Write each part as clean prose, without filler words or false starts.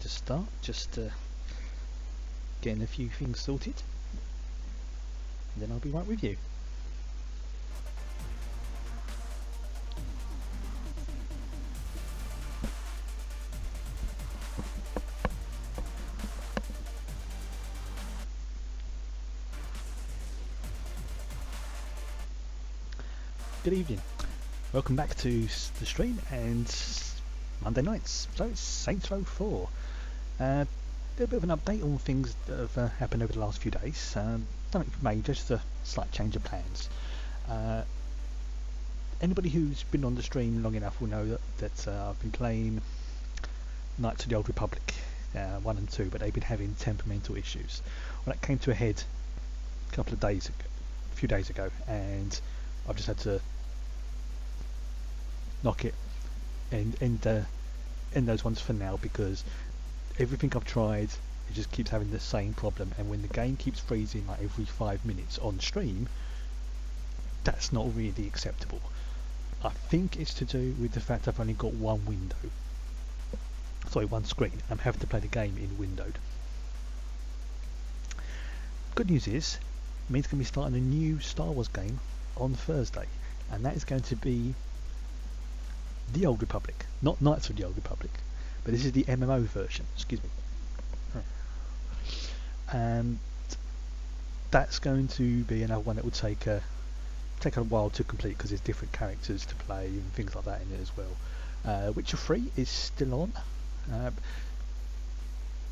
to start, just getting a few things sorted, and then I'll be right with you. Good evening, welcome back to the stream and Monday nights. So it's Saints Row 4. A little bit of an update on things that have happened over the last few days. Nothing major, just a slight change of plans. Anybody who's been on the stream long enough will know that I've been playing Knights of the Old Republic 1 and 2, but they've been having temperamental issues. Well, that came to a head a few days ago, and I've just had to knock it and end those ones for now, because everything I've tried, it just keeps having the same problem, and when the game keeps freezing like every 5 minutes on stream, that's not really acceptable. I think it's to do with the fact I've only got one screen. I'm having to play the game in windowed. Good news is, it means I'm going to be starting a new Star Wars game on Thursday, and that is going to be The Old Republic, not Knights of the Old Republic, but this is the MMO version, excuse me. And that's going to be another one that will take a while to complete, because there's different characters to play and things like that in it as well. Witcher 3 is still on.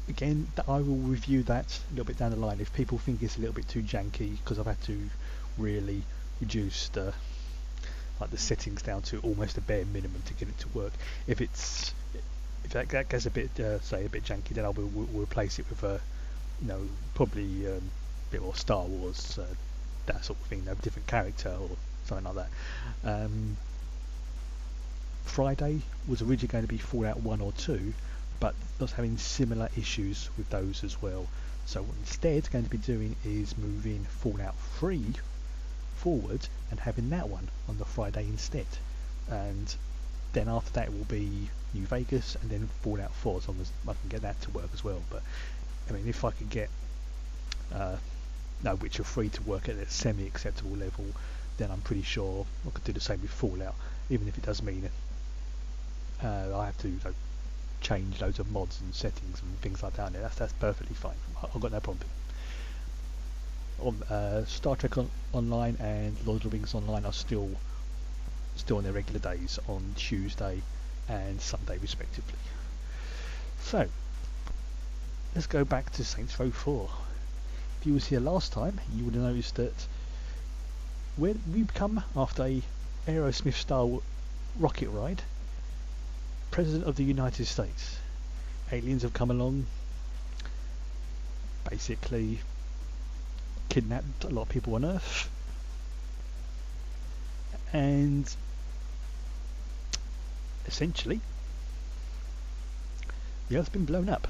Again, I will review that a little bit down the line. If people think it's a little bit too janky, because I've had to really reduce the settings down to almost a bare minimum to get it to work. If that gets a bit a bit janky, then I will replace it with probably a bit more Star Wars, that sort of thing, a different character or something like that. Friday was originally going to be Fallout 1 or 2, but I was having similar issues with those as well. So what instead going to be doing is moving Fallout 3 forward and having that one on the Friday instead, and then after that it will be New Vegas and then Fallout 4, as long as I can get that to work as well. But I mean, if I could get Witcher 3 to work at a semi-acceptable level, then I'm pretty sure I could do the same with Fallout, even if it does mean I have to change loads of mods and settings and things like that. That's perfectly fine. I've got no problem. Star Trek Online and Lord of the Rings Online are still on their regular days on Tuesday and Sunday respectively. So let's go back to Saints Row 4. If you was here last time, you would have noticed that when we've come after a Aerosmith style rocket ride, President of the United States, aliens have come along, basically kidnapped a lot of people on Earth, and essentially the Earth's been blown up.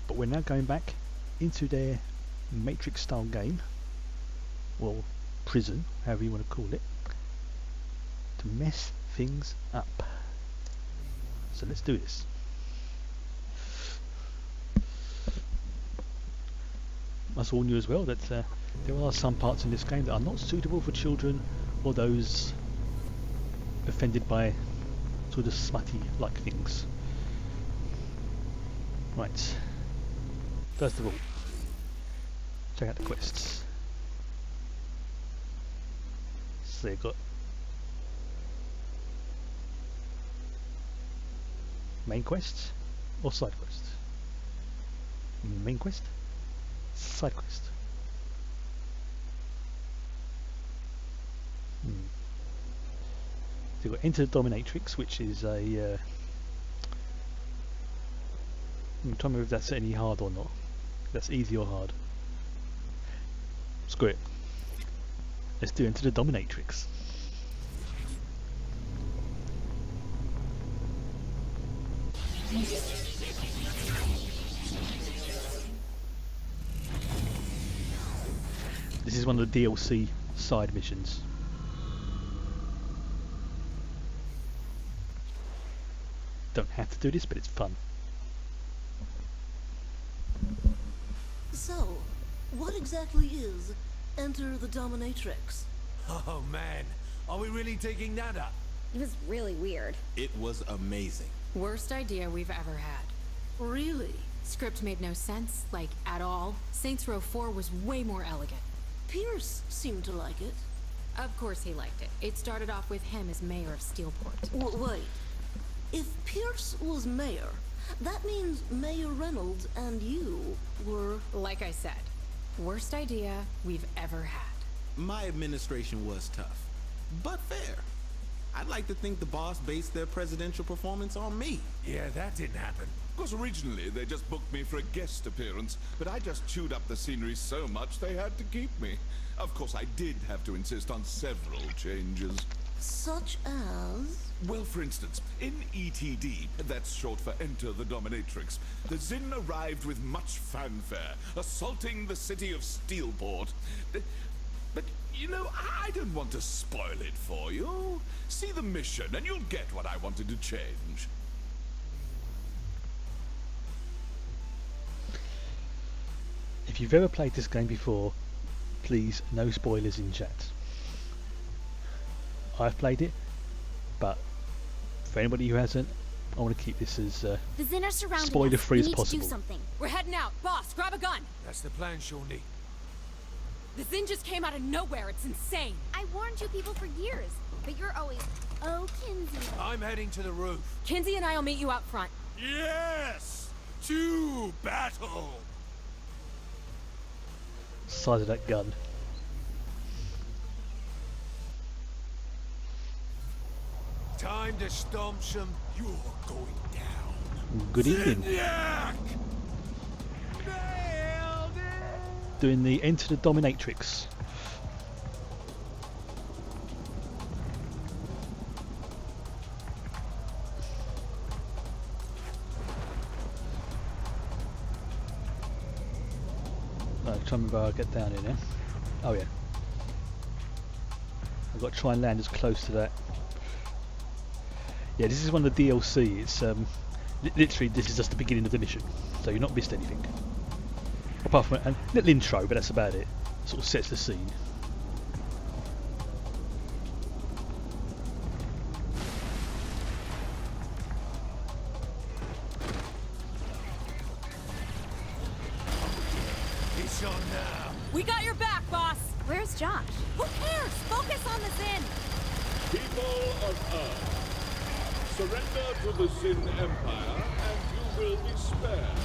But we're now going back into their Matrix style game, or prison, however you want to call it, to mess things up. So let's do this. Must warn you as well that there are some parts in this game that are not suitable for children or those offended by sort of smutty like things. Right, first of all, check out the quests. So you've got main quest or side quest? Main quest? Side quest? So you've got Enter the Dominatrix, which is a tell me if that's any hard or not. That's easy or hard. Screw it. Let's do Enter the Dominatrix. This is one of the DLC side missions. Don't have to do this, but it's fun. So, what exactly is Enter the Dominatrix? Oh man, are we really taking that up? It was really weird. It was amazing. Worst idea we've ever had. Really? Script made no sense, like, at all. Saints Row 4 was way more elegant. Pierce seemed to like it. Of course he liked it. It started off with him as mayor of Steelport. Wait. If Pierce was mayor, that means Mayor Reynolds and you were... Like I said, worst idea we've ever had. My administration was tough, but fair. I'd like to think the boss based their presidential performance on me. Yeah, that didn't happen. Of course, originally they just booked me for a guest appearance, but I just chewed up the scenery so much they had to keep me. Of course, I did have to insist on several changes. Such as... Well, for instance, in ETD, that's short for Enter the Dominatrix, the Zin arrived with much fanfare, assaulting the city of Steelport. But, you know, I don't want to spoil it for you. See the mission, and you'll get what I wanted to change. If you've ever played this game before, please, no spoilers in chat. I've played it, but for anybody who hasn't, I want to keep this as The Zin are surrounding spoiler-free us. as We need possible. to do something. We're heading out. Boss, grab a gun. That's the plan, Shawnee. The Zin just came out of nowhere. It's insane. I warned you people for years, but you're always... Oh, Kinsey. I'm heading to the roof. Kinsey and I will meet you out front. Yes! To battle! Size of that gun. Time to stomp some. You're going down. Good evening. Zinyak! Nailed it! Doing the Enter the Dominatrix. Right, try and remember how I get down here now. Oh yeah. I've got to try and land as close to that. Yeah, this is one of the DLC. It's literally this is just the beginning of the mission, so you've not missed anything. Apart from a little intro, but that's about it. Sort of sets the scene. It's on now. We got your back, boss. Where's Josh? Who cares? Focus on the Zin. People of Earth, surrender to the Zin Empire, and you will be spared.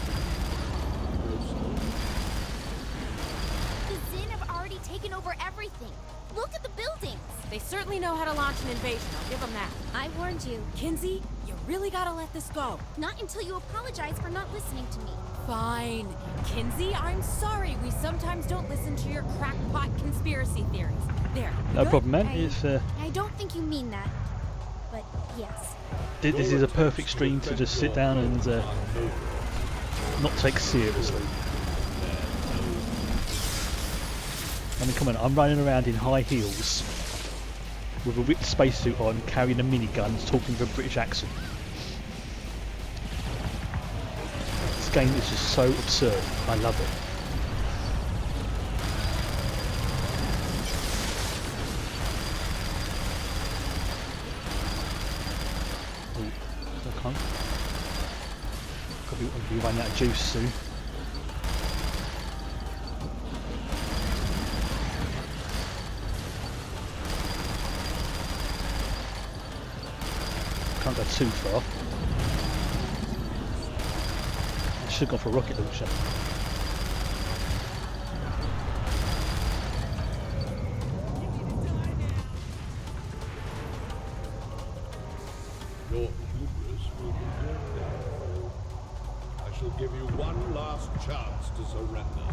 The Zin have already taken over everything. Look at the buildings. They certainly know how to launch an invasion. I'll give them that. I warned you. Kinsey, you really gotta let this go. Not until you apologize for not listening to me. Fine. Kinsey, I'm sorry. We sometimes don't listen to your crackpot conspiracy theories. There. No good? problem, man. I- It's I don't think you mean that. But yes. this is a perfect stream to just sit down and not take seriously. I mean, come on, I'm running around in high heels with a ripped spacesuit on, carrying a minigun, talking with a British accent. This game is just so absurd. I love it. Oh, I can't. I'll be running out of juice soon. Can't go too far. I should have gone for a rocket launcher. Your hubris will be dead now. I shall give you one last chance to surrender.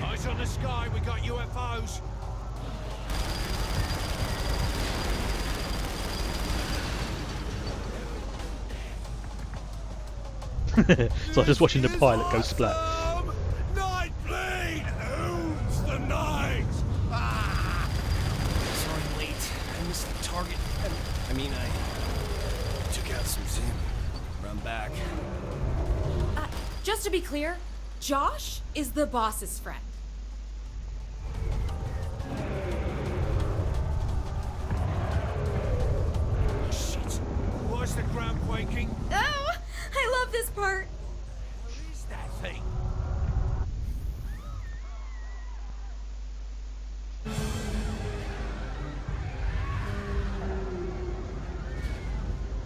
Eyes on the sky, we got UFOs. So I'm just watching the pilot go splat. Nightblade! Who's the night? Ah! Sorry, I'm late. I missed the target. I mean, I took out some Zin. Run back. Just to be clear, Josh is the boss's friend. Shit! Why's the ground quaking? Oh, I love this part. What is that thing?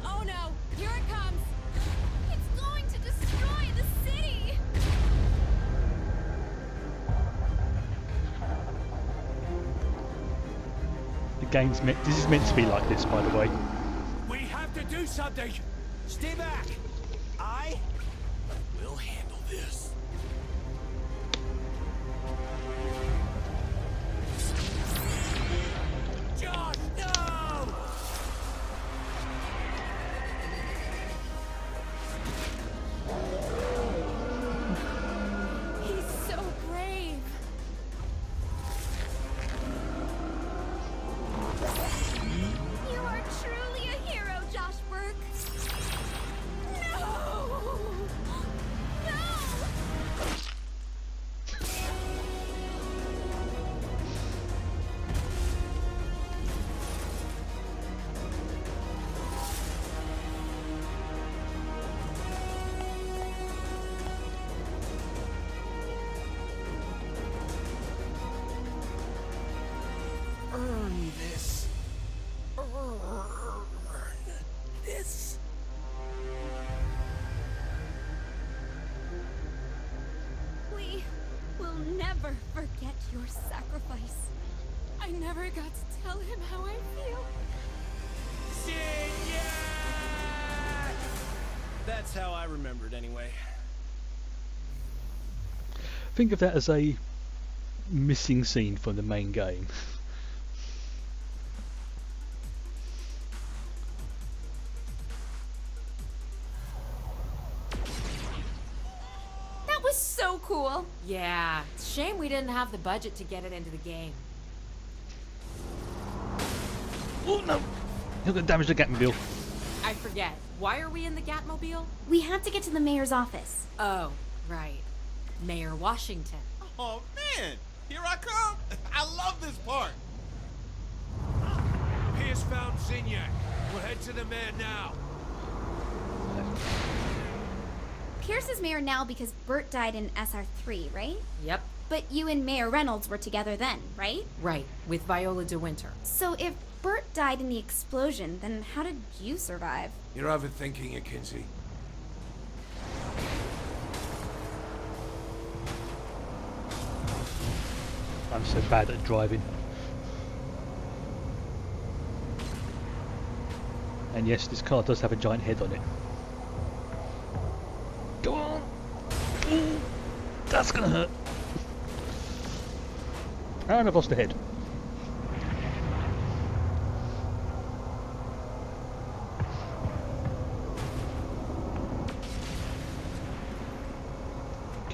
Oh no, here it comes. It's going to destroy the city. The game's meant. This is meant to be like this, by the way. We have to do something. Stay back. I will handle this. Josh, no! He's so brave. You are truly a hero, Josh Burke. No! No! Earn this. Earn this. We will never forget your sacrifice. I never got to tell him how I feel. That's how I remember it anyway. Think of that as a missing scene from the main game. That was so cool. Yeah, it's a shame we didn't have the budget to get it into the game. Oh no! You're gonna damage the Gatmobile. I forget. Why are we in the Gatmobile? We have to get to the mayor's office. Oh, right. Mayor Washington. Oh man, here I come. I love this part. Pierce found Zinyak. We'll head to the mayor now. Pierce is mayor now because Bert died in SR3, right? Yep, But you and Mayor Reynolds were together then, right? right, with Viola DeWinter. So if Bert died in the explosion, then how did you survive? You're overthinking it, Kinsey. I'm so bad at driving. And yes, this car does have a giant head on it. Go on! Ooh, that's gonna hurt. And I've lost the head.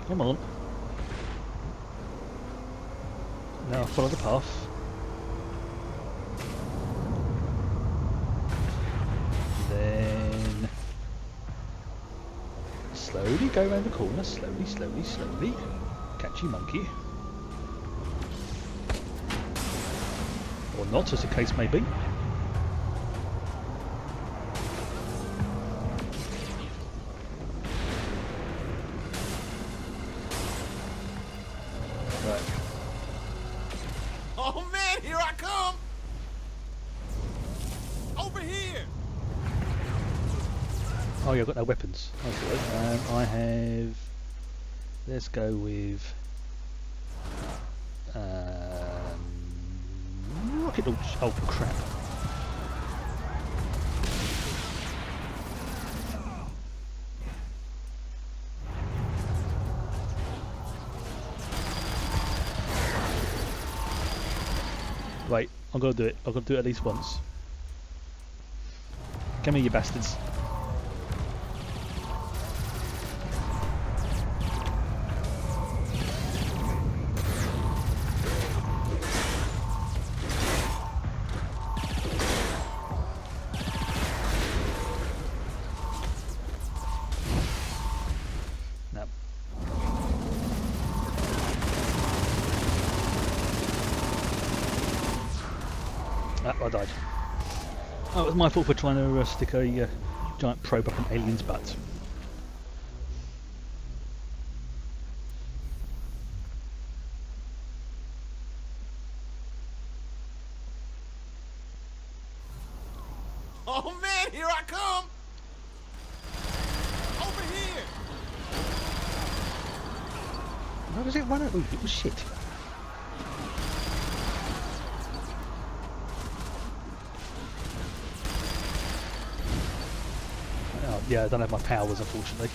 Come on. Now follow the path. Then slowly go around the corner, slowly, slowly, slowly. Catchy monkey. Or not, as the case may be. Right. Oh man, here I come. Over here. Oh yeah, I've got no weapons. Okay. I have... Let's go with... rocket launch. Oh crap. Wait, I'm gonna do it. I'm gonna do it at least once. Come here, you bastards. Ah, I died. Oh, it was my fault for trying to stick a giant probe up an alien's butt. Oh man, here I come! Over here! Why does it run out? Oh, shit. Oh, yeah, I don't have my powers, unfortunately.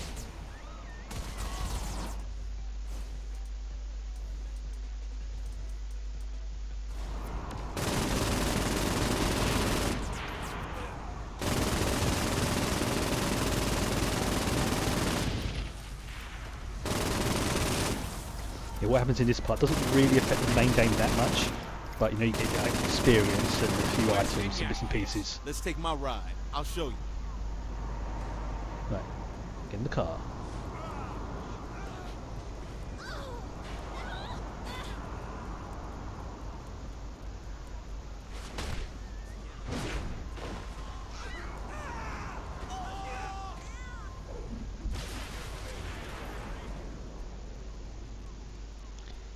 Yeah, what happens in this part doesn't really affect the main game that much, but you know, you get like, experience and a few items and bits and pieces. Let's take my ride. I'll show you. Right, get in the car.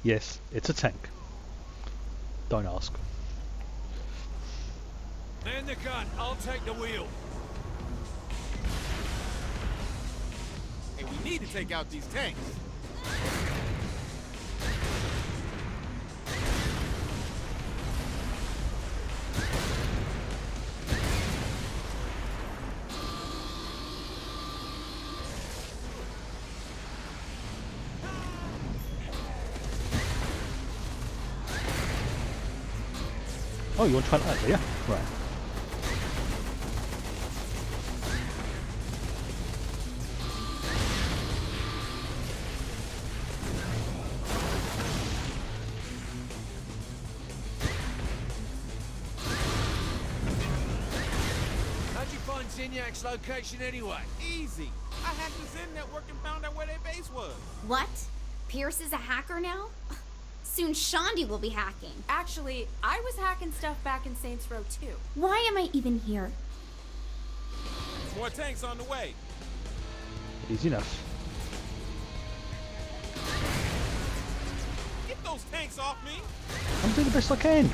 Yes, it's a tank. Don't ask. Man the gun, I'll take the wheel. Hey, we need to take out these tanks. Oh, you want to try that, do you? Right. How'd you find Zinyak's location anyway? Easy. I hacked the Zen network and found out where their base was. What? Pierce is a hacker now? Soon Shaundi will be hacking. Actually, I was hacking stuff back in Saints Row 2. Why am I even here? More tanks on the way. Easy enough. Get those tanks off me. I'm doing the best I can.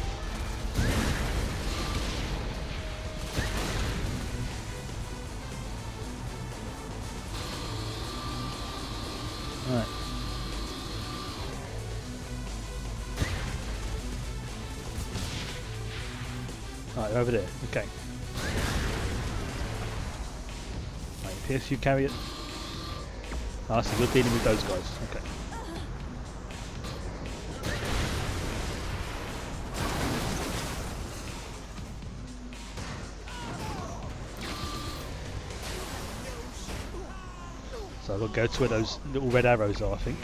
Right. Right, over there. Okay. Right, Pierce, you carry it. Ah, so you're dealing with those guys. Okay. So I've got to go to where those little red arrows are, I think.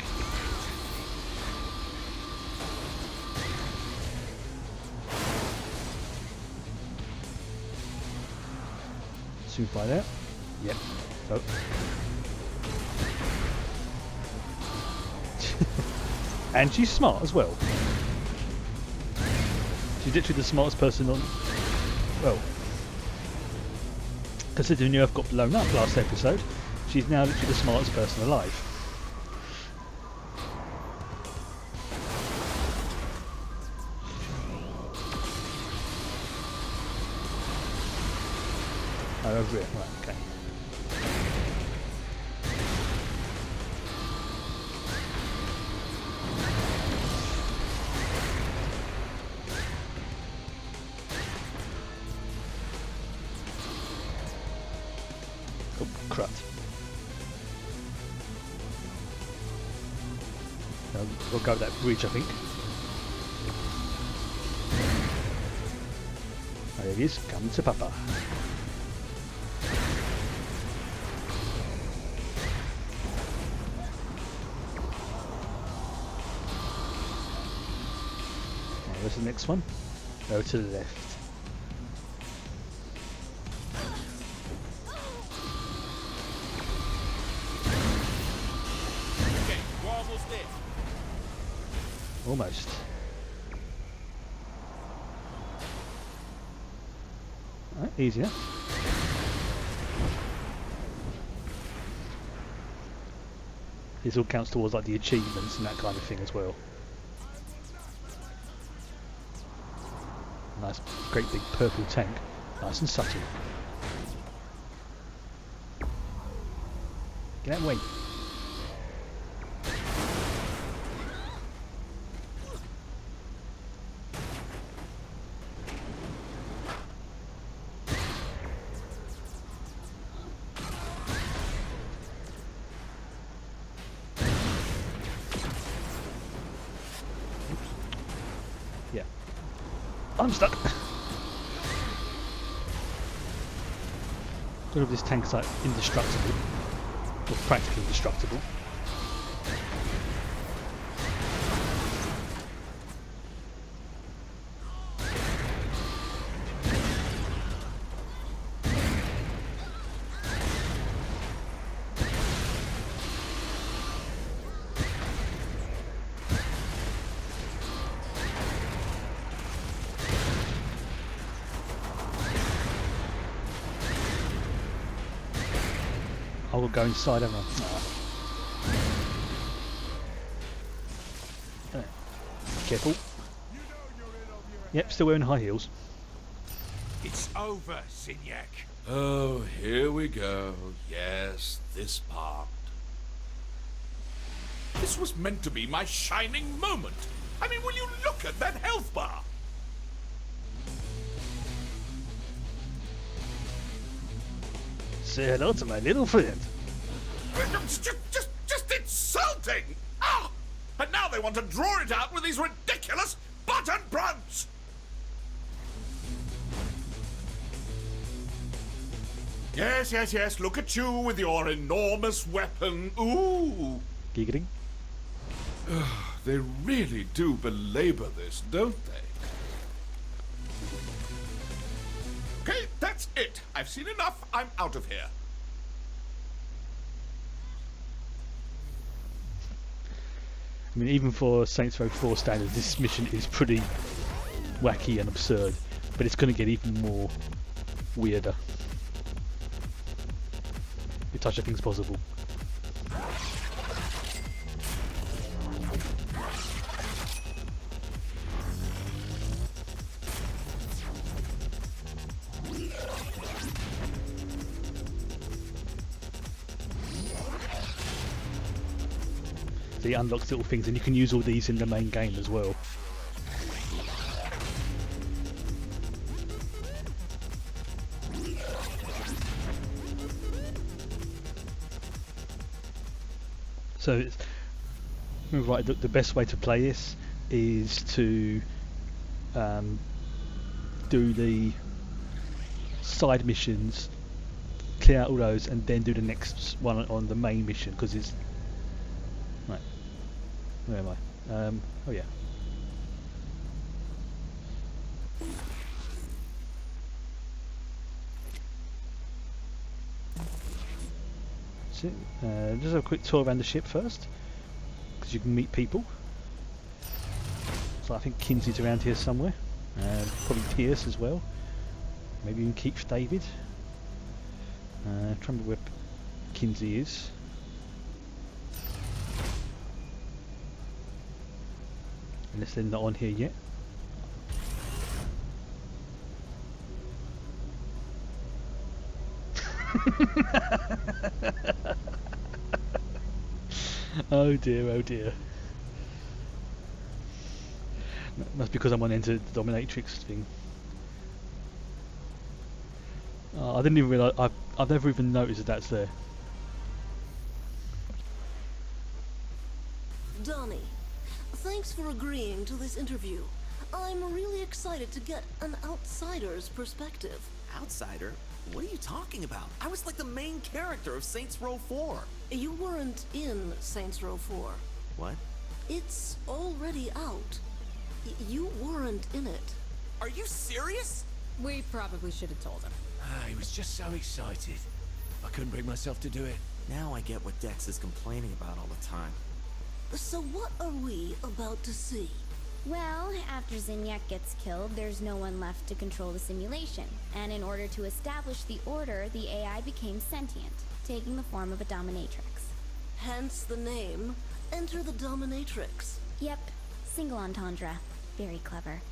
Soon find out. Yep. Oh. And she's smart as well. She's literally the smartest person on... Well... Considering Earth got blown up last episode, she's now literally the smartest person alive. Oh, over here. Right, okay. Oh, crap. We'll go over that bridge, I think. Oh, there he is. Come to Papa. Where's the next one? Go to the left. Okay, we're almost there. Almost. Right, easier. This all counts towards like the achievements and that kind of thing as well. Nice, great big purple tank, nice and subtle. Get out of the way. Yeah. I'm stuck. Sort of this tank's like indestructible. Or practically indestructible. I will go inside, haven't I? Careful. Yep, still wearing high heels. It's over, Signac. Oh, here we go. Yes, this part. This was meant to be my shining moment. I mean, will you look at that health bar? Say hello to my little friend. Just insulting! Ah! And now they want to draw it out with these ridiculous button prompts! Yes, look at you with your enormous weapon. Ooh! Giggling. They really do belabor this, don't they? Okay, that's it. I've seen enough. I'm out of here. I mean, even for Saints Row 4 standards, this mission is pretty wacky and absurd, but it's going to get even more weirder. If such a thing's possible. So it unlocks little things, and you can use all these in the main game as well. So, right, the best way to play this is to do the side missions, clear out all those, and then do the next one on the main mission, because it's... Right, where am I? Oh yeah. So, just have a quick tour around the ship first, because you can meet people. So I think Kinsey's around here somewhere, probably Pierce as well, maybe even Keith David. Trying to remember where Kinsey is. Unless they're not on here yet. Oh dear, oh dear. That's because I'm on Enter the Dominatrix thing. I didn't even realise, I've never even noticed that that's there. Donnie, thanks for agreeing to this interview. I'm really excited to get an outsider's perspective. Outsider? What are you talking about? I was like the main character of Saints Row 4. You weren't in Saints Row 4. What? It's already out. You weren't in it. Are you serious? We probably should have told him. He was just so excited. I couldn't bring myself to do it. Now I get what Dex is complaining about all the time. So what are we about to see? Well, after Zinyak gets killed, there's no one left to control the simulation. And in order to establish the order, the AI became sentient, taking the form of a dominatrix. Hence the name. Enter the dominatrix. Yep, single entendre. Very clever.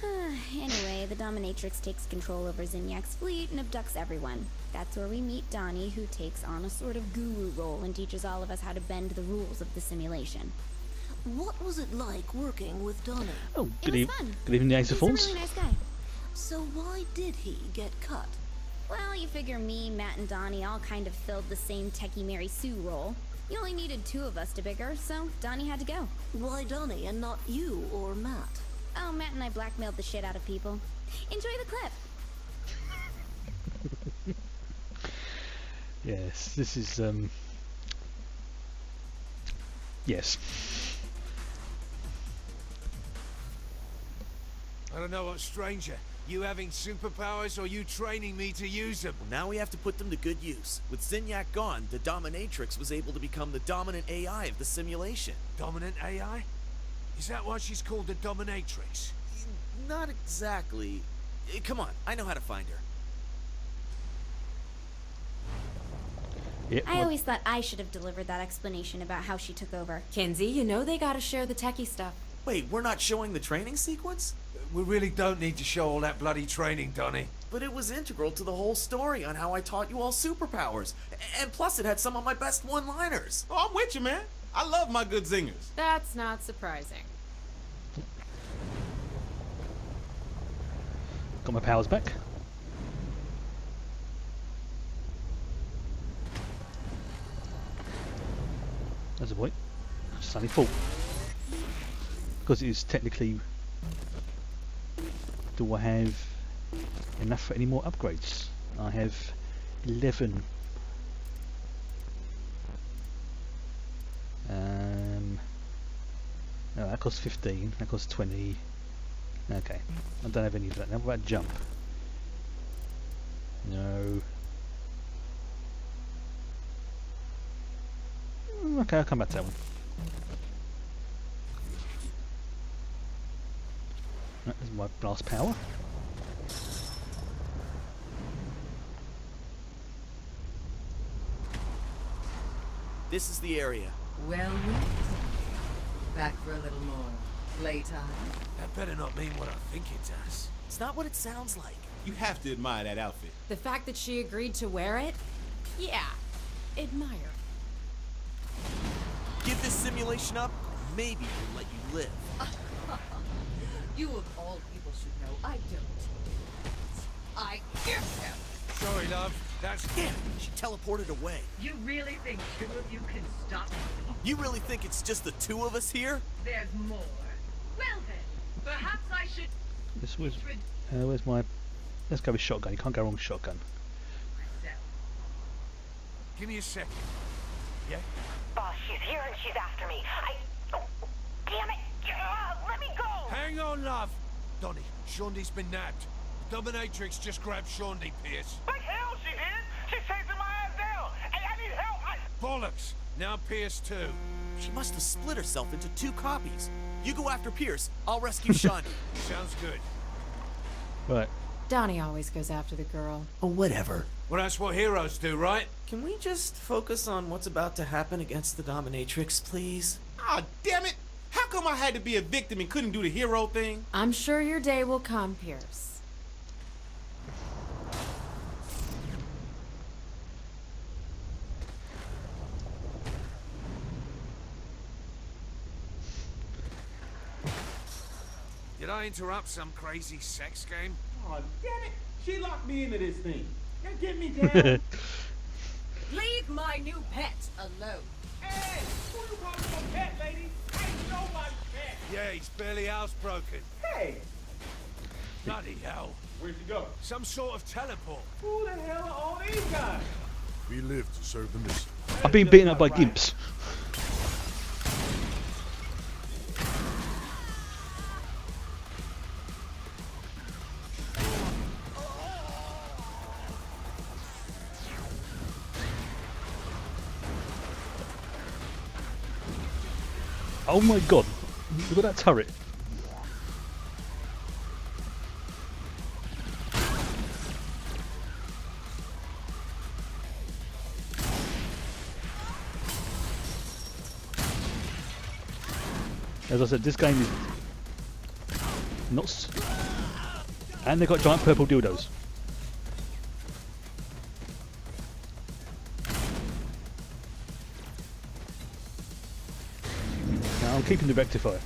Anyway, the dominatrix takes control over Zinyak's fleet and abducts everyone. That's where we meet Donnie, who takes on a sort of guru role and teaches all of us how to bend the rules of the simulation. What was it like working with Donnie? Oh, It was fun. good evening, Ace of He's a Thorns. really nice guy. So why did he get cut? Well, you figure me, Matt, and Donnie all kind of filled the same Techie Mary Sue role. You only needed 2 of us to pick her, so Donnie had to go. Why Donnie and not you or Matt? Oh, Matt and I blackmailed the shit out of people. Enjoy the clip. Yes, this is yes. I don't know what's stranger, you having superpowers or you training me to use them. Now we have to put them to good use. With Zinyak gone, the Dominatrix was able to become the dominant AI of the simulation. Dominant AI? Is that why she's called the Dominatrix? Not exactly. Come on, I know how to find her. Yeah, I always thought I should have delivered that explanation about how she took over. Kinsey, you know they gotta share the techie stuff. Wait, we're not showing the training sequence? We really don't need to show all that bloody training, Donnie. But it was integral to the whole story on how I taught you all superpowers. And plus it had some of my best one-liners. Oh, I'm with you, man. I love my good zingers. That's not surprising. got my powers back. That's a point. Sunny fault. Because it is technically. Do I have enough for any more upgrades? I have 11. No, that costs 15. That costs 20. Okay, I don't have any of that. Now what about jump? No. Okay, I'll come back to that one. Right, there's my blast power. This is the area. Well, back for a little more playtime. That better not mean what I think it does. It's not what it sounds like. You have to admire that outfit. The fact that she agreed to wear it? Yeah, admire. Give this simulation up, maybe we'll let you live. You of all people should know I don't. I am. Sorry, love. That's... Damn, she teleported away. You really think 2 of you can stop me? You really think it's just the 2 of us here? There's more. Well then, perhaps I should... This was. Where's my? Let's go with shotgun. You can't go wrong with shotgun. myself. Give me a second. Yeah? Boss, she's here and she's after me. Oh, damn it! Let me go! Hang on, love! Donnie, Shaundi been nabbed. The Dominatrix just grabbed Shaundi, Pierce. Like hell she did! She's chasing my ass down! Hey, I need help! Bollocks! Now Pierce too. She must have split herself into 2 copies. You go after Pierce, I'll rescue Shaundi. Sounds good. Right. Donnie always goes after the girl. Oh, whatever. Well, that's what heroes do, right? Can we just focus on what's about to happen against the Dominatrix, please? Ah, damn it! How come I had to be a victim and couldn't do the hero thing? I'm sure your day will come, Pierce. Did I interrupt some crazy sex game? Oh, damn it! She locked me into this thing. Now get me down. Leave my new pet alone. Hey! Who you calling your pet, lady? I ain't nobody's pet. Yeah, he's barely housebroken. Hey! Bloody hell. Where'd you go? Some sort of teleport. Who the hell are all these guys? We live to serve the mission. I've been beaten up by gimps. Oh my god, look at that turret. As I said, this game is not... And they've got giant purple dildos. Now I'm keeping the rectifier.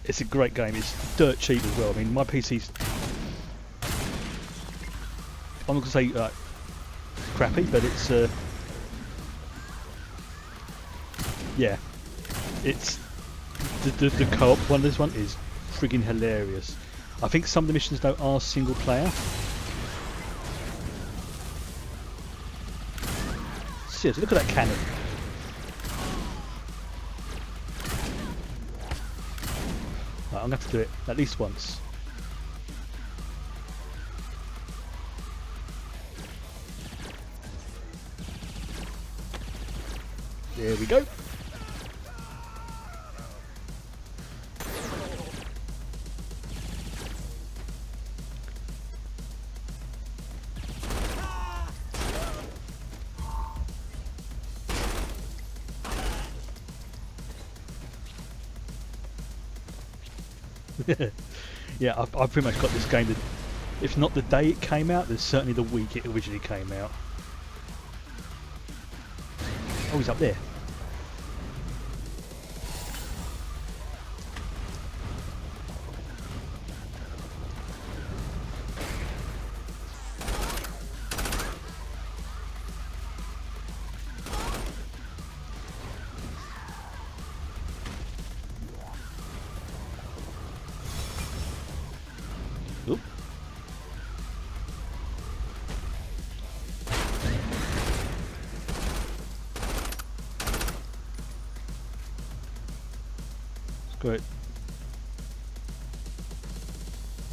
It's a great game. It's dirt cheap as well. I mean, my PC's... I'm not going to say crappy, but it's... yeah. It's... The co-op one of this one is friggin' hilarious. I think some of the missions though are single player. Seriously, look at that cannon. Right, I'm going to have to do it at least once. There we go. Yeah, I've pretty much got this game, if not the day it came out, then certainly the week it originally came out. Oh, he's up there. Oop. Great.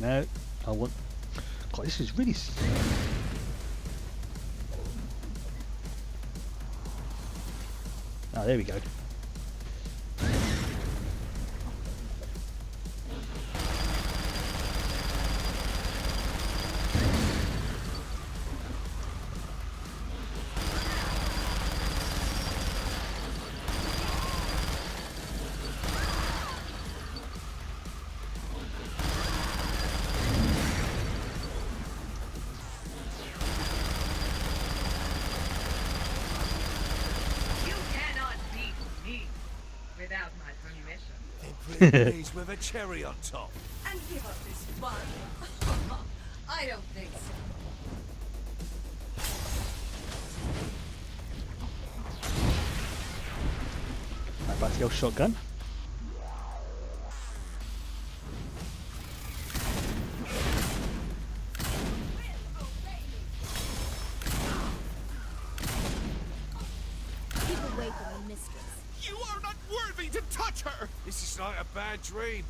No, I want... God, this is really... Oh, there we go. Without my permission. Please, with a cherry on top. And give up this fun? I don't think so. Right, back to the old shotgun. Keep away from the mistress. You are not worthy to touch her! This is not a bad dream.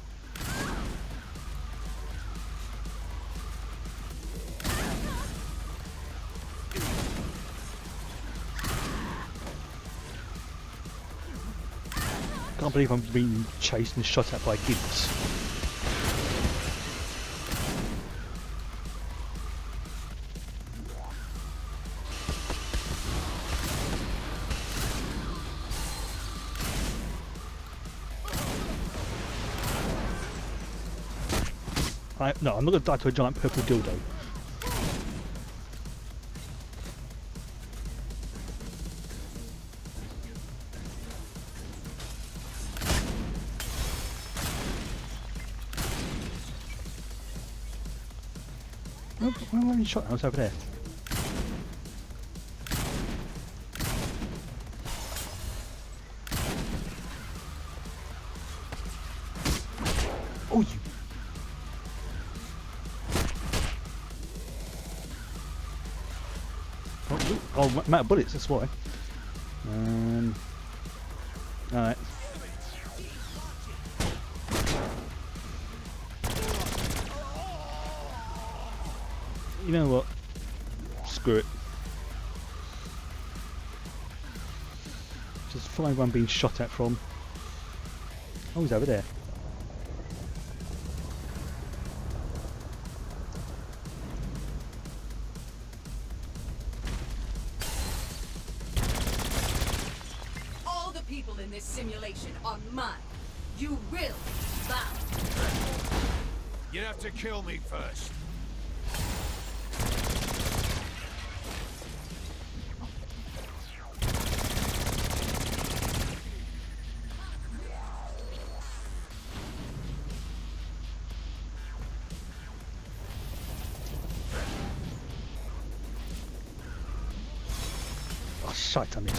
Can't believe I'm being chased and shot at by gimps. No, I'm not going to die to a giant purple dildo. Oh, where am I being shot? I was over there. Oh, you... Oh, I'm out of bullets, that's why. Alright. You know what? Screw it. Just find one being shot at from. Oh, he's over there. people in this simulation are mine. You will bow. You'd have to kill me first. Oh shit, I missed.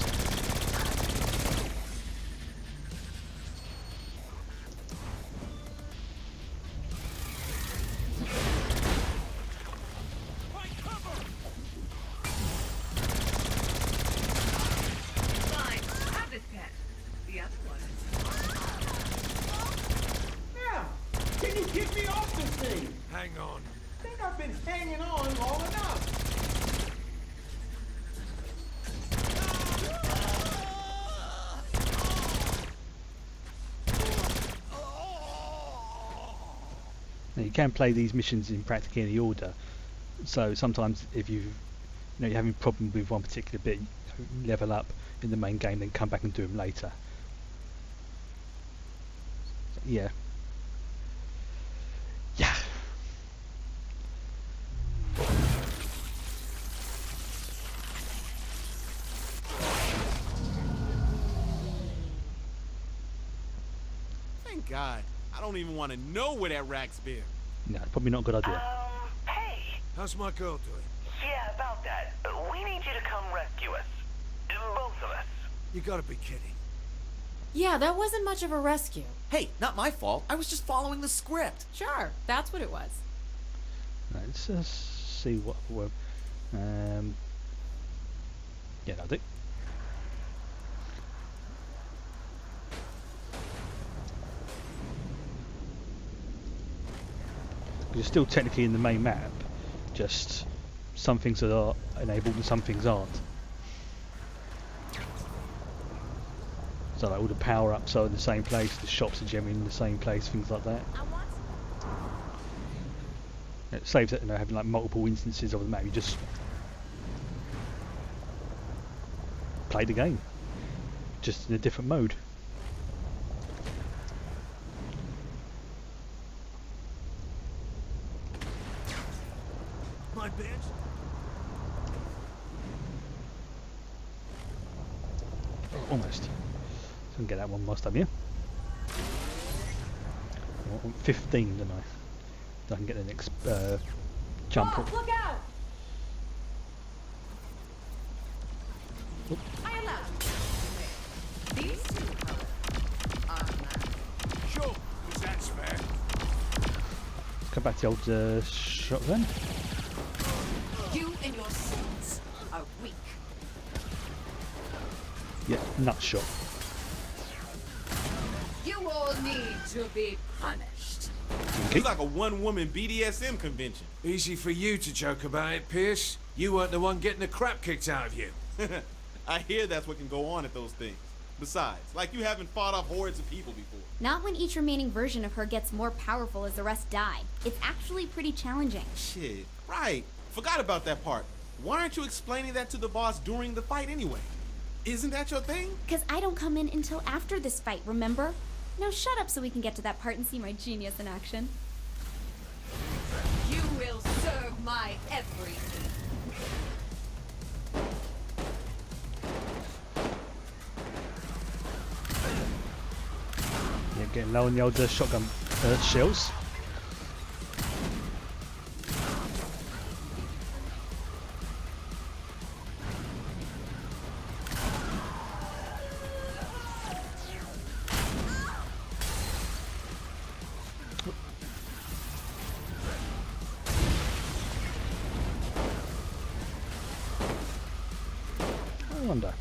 Fine, have this pet. The other one. Now, can you get me off this thing? Hang on. I think I've been hanging on long enough. Now, you can play these missions in practically any order, so sometimes if you're having a problem with one particular bit, you level up in the main game, then come back and do them later. So, yeah. Thank God. I don't even want to know where that rack's been. No, probably not a good idea. Hey. How's my girl doing? Yeah, about that. We need you to come rescue us. Both of us. You gotta be kidding. Yeah, that wasn't much of a rescue. Hey, not my fault. I was just following the script. Sure, that's what it was. Right, let's see what we're... yeah, that'll do. You're still technically in the main map, just some things are enabled and some things aren't. So like all the power-ups are in the same place, the shops are generally in the same place, things like that. It saves it, having like multiple instances of the map. You just play the game, just in a different mode. My bitch. Almost. So I can get that one whilst I'm here. I want 15, don't I? So I can get the next jump. Look out! Oop. I allow you. These two, however, are mine. Sure, because that's fair. Let's come back to the old shotgun. You and your sins are weak. Yeah, nut shot. You all need to be punished. It's like a one-woman BDSM convention. Easy for you to joke about it, Pierce. You weren't the one getting the crap kicked out of you. I hear that's what can go on at those things. Besides, like you haven't fought off hordes of people before. Not when each remaining version of her gets more powerful as the rest die. It's actually pretty challenging. Shit, right. Forgot about that part. Why aren't you explaining that to the boss during the fight anyway? Isn't that your thing? Because I don't come in until after this fight, remember? Now shut up so we can get to that part and see my genius in action. You will serve my every need. Yeah, getting low on the old shotgun shells. I wonder,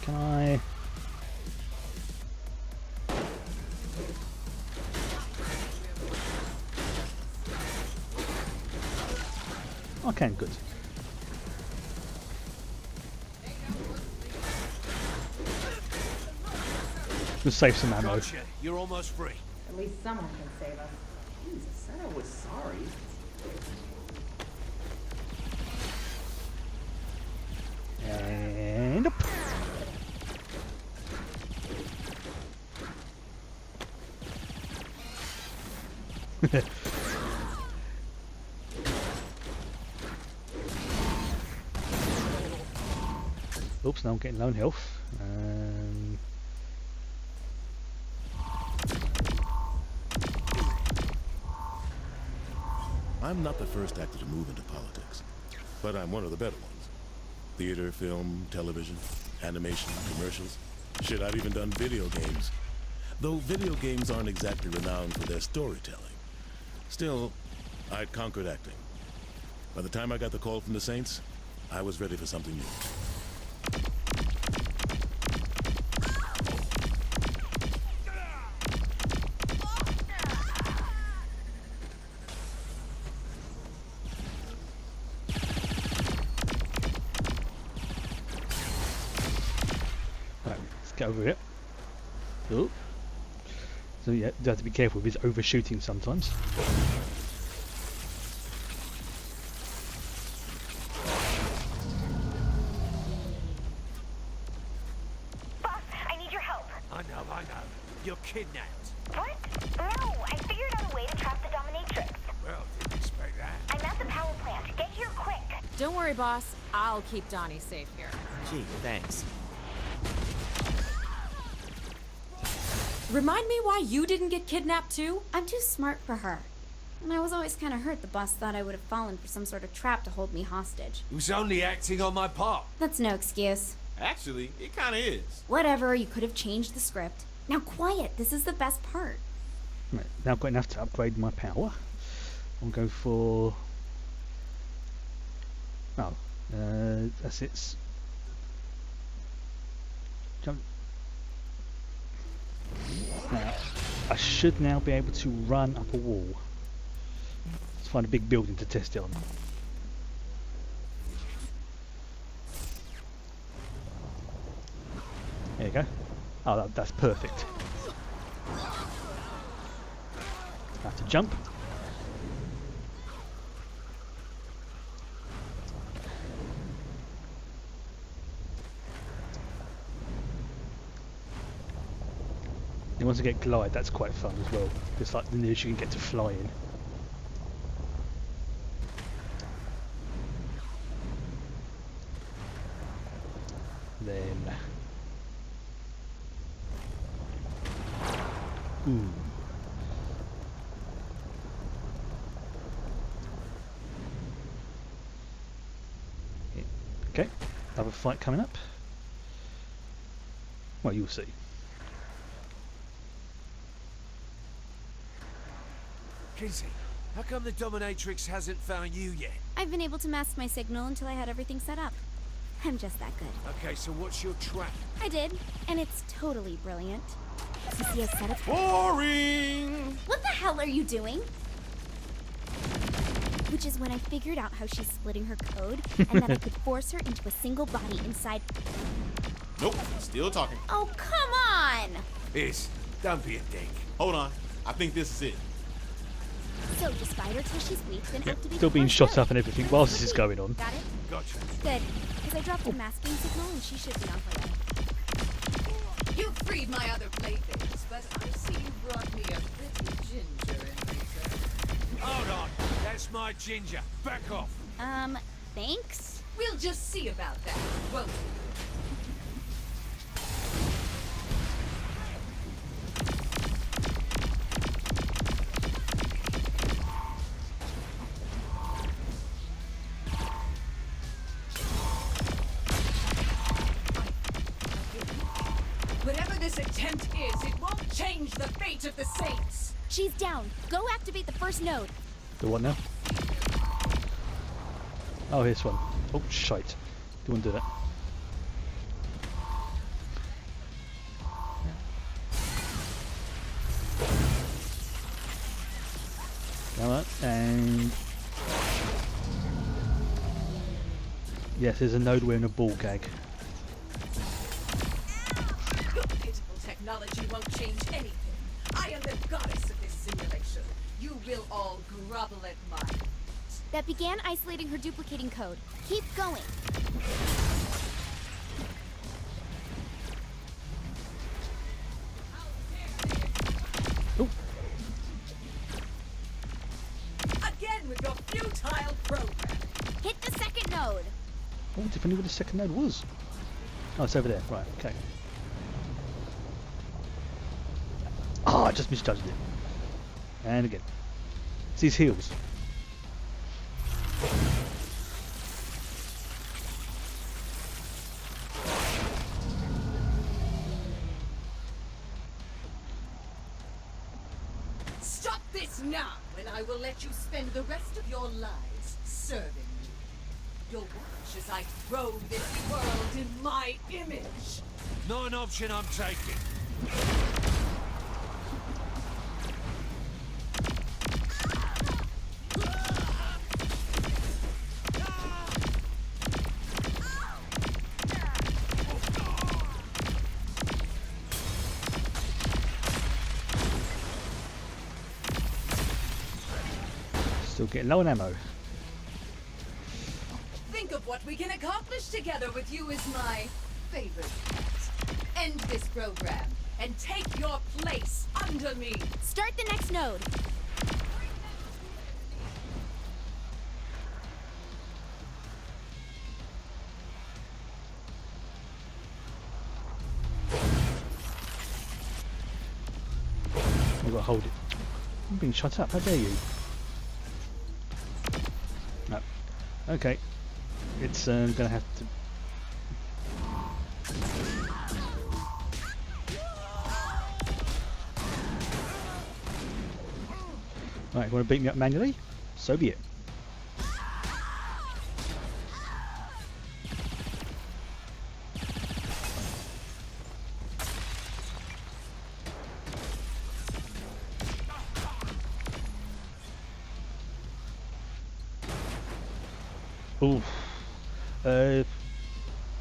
can I... I can, good. Let's save some ammo. Gotcha. You're almost free. At least someone can save us. Jesus, said I was sorry. And up. Oops, now I'm getting low on health. I'm not the first actor to move into politics, but I'm one of the better ones. Theater, film, television, animation, commercials. Shit, I've even done video games. Though video games aren't exactly renowned for their storytelling. Still, I'd conquered acting. By the time I got the call from the Saints, I was ready for something new. Right, let's get over it. Oh. So yeah, you have to be careful with his overshooting sometimes. Boss, I need your help. I know. You're kidnapped. What? No, I figured out a way to trap the dominatrix. Well, didn't expect that. I'm at the power plant. Get here quick. Don't worry, boss. I'll keep Donnie safe here. Gee, thanks. Remind me why you didn't get kidnapped too? I'm too smart for her. And I was always kind of hurt the boss thought I would have fallen for some sort of trap to hold me hostage. It was only acting on my part. That's no excuse. Actually, it kind of is. Whatever, you could have changed the script. Now quiet, this is the best part. Right, now I've got enough to upgrade my power. I'll go for... Oh, that's it. Jump. Now, I should now be able to run up a wall. Let's find a big building to test it on. There you go. Oh, that's perfect. I have to jump. And once I get glide, that's quite fun as well. It's like the nearest you can get to flying. Then... Ooh. Okay, another fight coming up. Well, you'll see. Kinsey, how come the dominatrix hasn't found you yet? I've been able to mask my signal until I had everything set up. I'm just that good. Okay, so what's your trap? I did, and it's totally brilliant. CC has set up. Boring! What the hell are you doing? Which is when I figured out how she's splitting her code, and that I could force her into a single body inside. Nope, still talking. Oh, come on! Is, don't be a dick. Hold on, I think this is it. So just fight her till she's weak, then Yeah, hope to be still being forced shot out. up and everything whilst this is going on. Got it? Gotcha. Good, because I dropped the masking signal and she should be on her way. You freed my other playthings, but I see you brought me a pretty ginger in return. Hold on, that's my ginger. Back off. Thanks? We'll just see about that, won't we? Whatever this attempt is, it won't change the fate of the Saints. She's down. Go activate the first node. The what now? Oh, here's one. Oh, shite. Don't want to do that. Come on, and... Yes, there's a node wearing a ball gag. Your pitiful technology won't change anything. I am the goddess of this simulation. You will all grovel at my feet. That began isolating her duplicating code. Keep going. Oh. Oh, if I knew where the second node was. Oh, it's over there. Right, okay. Ah, I just misjudged it. And again. It's his heels. Stop this now, and I will let you spend the rest of your lives serving me. You'll watch as I throw this world in my image. Not an option I'm taking. Still getting low on ammo. Think of what we can accomplish together with you as my favorite pet. End this program and take your place under me. Start the next node. I've got to hold it. I'm being shot up. How dare you? No. Okay. It's going to have to... Right, you want to beat me up manually? So be it. Ooh.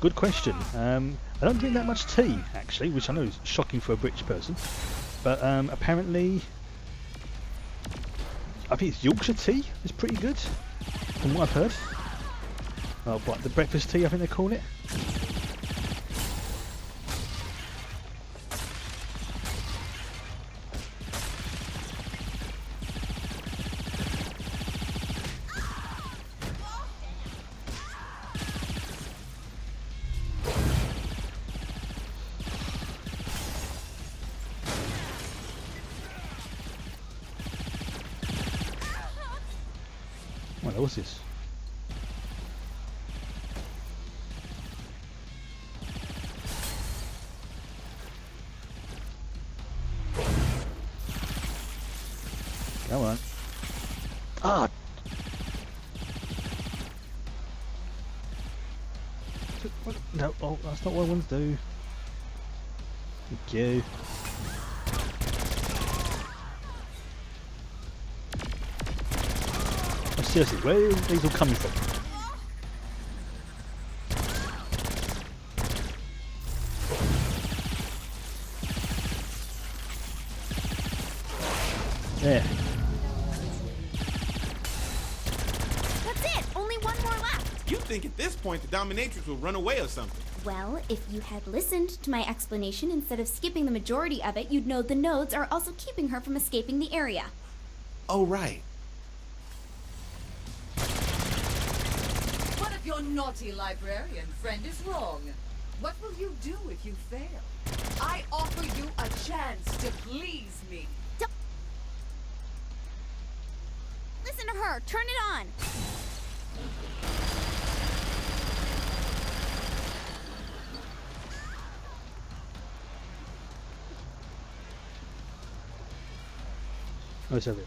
Good question. I don't drink that much tea, actually, which I know is shocking for a British person. But apparently, I think it's Yorkshire tea is pretty good, from what I've heard. What, the breakfast tea, I think they call it. What was this? Come on. Ah! No, oh, that's not what I want to do. Thank you. Seriously, where are these all coming from? There. That's it! Only one more left! You think at this point the dominatrix will run away or something? Well, if you had listened to my explanation instead of skipping the majority of it, you'd know the nodes are also keeping her from escaping the area. Oh, right. Your naughty librarian friend is wrong. What will you do if you fail? I offer you a chance to please me. Listen to her. Turn it on. Oh, it's over.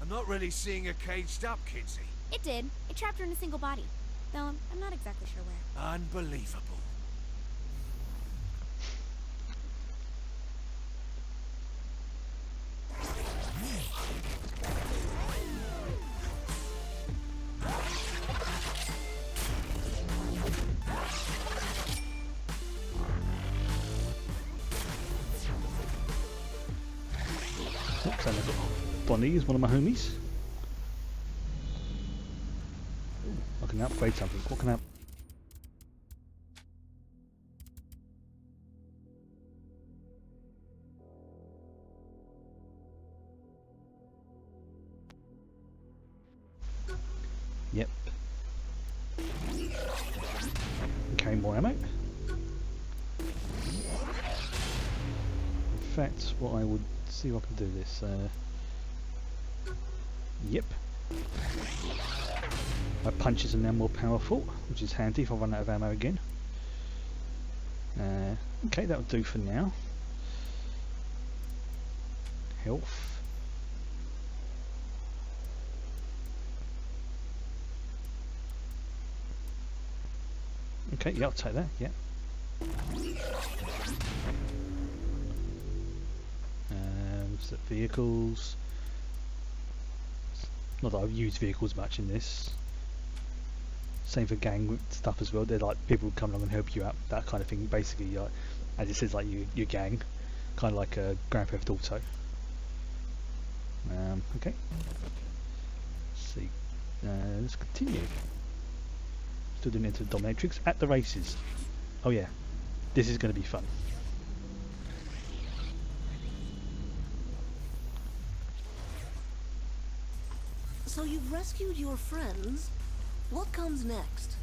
Not really seeing her caged up, Kinsey. It did. It trapped her in a single body. Though I'm not exactly sure where. Unbelievable. Oops, and I've got Bonnie is one of my homies. Ooh, I can upgrade something. What can I... some more ammo. In fact, what I would see if I can do this. Yep. My punches are now more powerful, which is handy if I run out of ammo again. Okay, that'll do for now. Health. Okay, yeah, I'll take that, yeah. So vehicles. Not that I've used vehicles much in this. Same for gang stuff as well. They're like people who come along and help you out, that kind of thing. Basically, as it says, like your gang, kind of like a Grand Theft Auto. Okay. Let's see. Let's continue. Still doing Enter the Dominatrix at the races. Oh yeah, this is going to be fun. So you've rescued your friends. What comes next?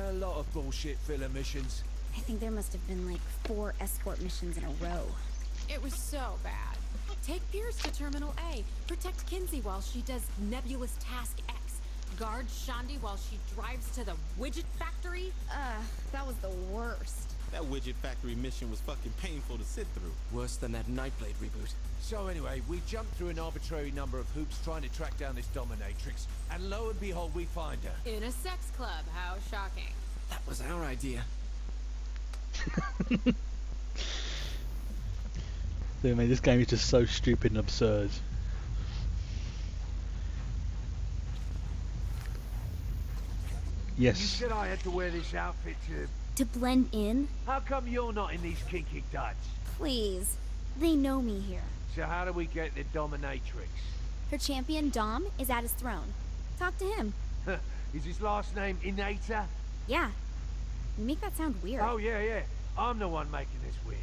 A lot of bullshit filler missions. I think there must have been like 4 escort missions in a row. It was so bad. Take Pierce to Terminal A. Protect Kinsey while she does Nebulous Task X. Guard Shandi while she drives to the widget factory. That was the worst. That widget factory mission was fucking painful to sit through. Worse than that Nightblade reboot. So anyway, we jumped through an arbitrary number of hoops trying to track down this dominatrix, and lo and behold, we find her. In a sex club. How shocking. That was our idea. So, I mean, this game is just so stupid and absurd. Yes. You said I had to wear this outfit To blend in? How come you're not in these kinky duds? Please. They know me here. So how do we get the dominatrix? Her champion, Dom, is at his throne. Talk to him. Is his last name Inata? Yeah. You make that sound weird. Oh, yeah. I'm the one making this weird.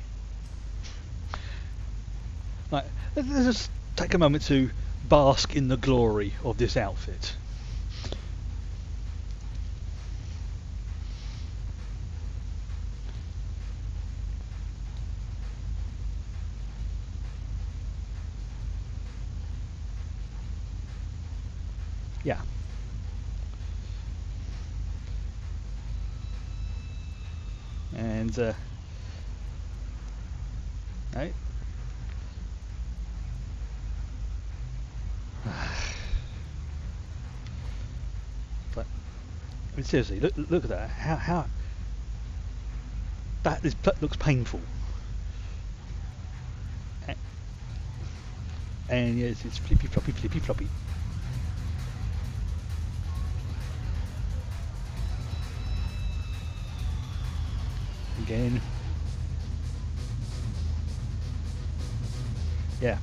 Right, let's just take a moment to bask in the glory of this outfit. Yeah. And right. But I mean, seriously, look at that. How that looks painful. And yes, it's flippy floppy. Again. Yeah.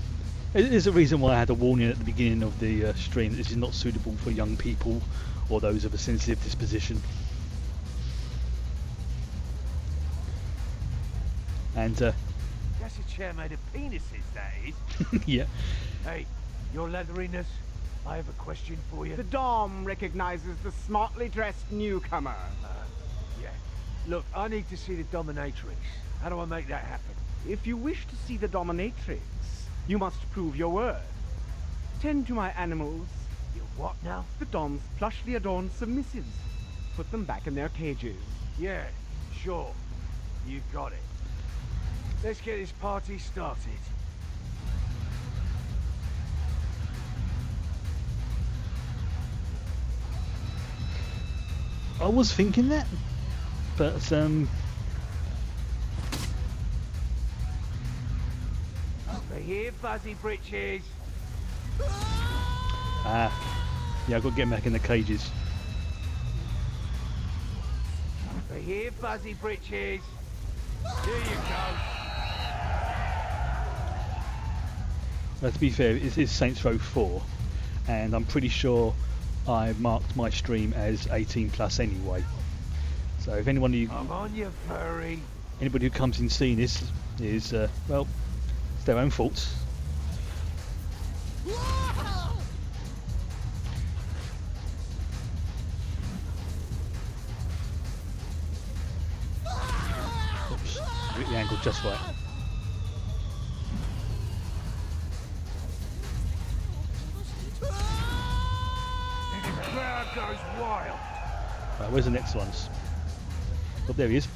There's a reason why I had a warning at the beginning of the stream. This is not suitable for young people or those of a sensitive disposition. And That's a chair made of penises, that is. yeah. Hey, your leatheriness, I have a question for you. The Dom recognizes the smartly dressed newcomer. Yeah. Look, I need to see the dominatrix. How do I make that happen? If you wish to see the dominatrix, you must prove your worth. Tend to my animals. Your what now? The Dom's plushly adorned submissives. Put them back in their cages. Yeah, sure. You got it. Let's get this party started. I was thinking that, but Over here, Fuzzy Britches. yeah, I've got to get them back in the cages. Over here, Fuzzy Britches. Here you go. To be fair, it is Saints Row 4, and I'm pretty sure I marked my stream as 18 plus anyway. So if anyone who I'm on you, furry. Anybody who comes in seeing this is well, it's their own faults. angled just right. And the crowd goes wild. Right, where's the next ones? Oh, there he is.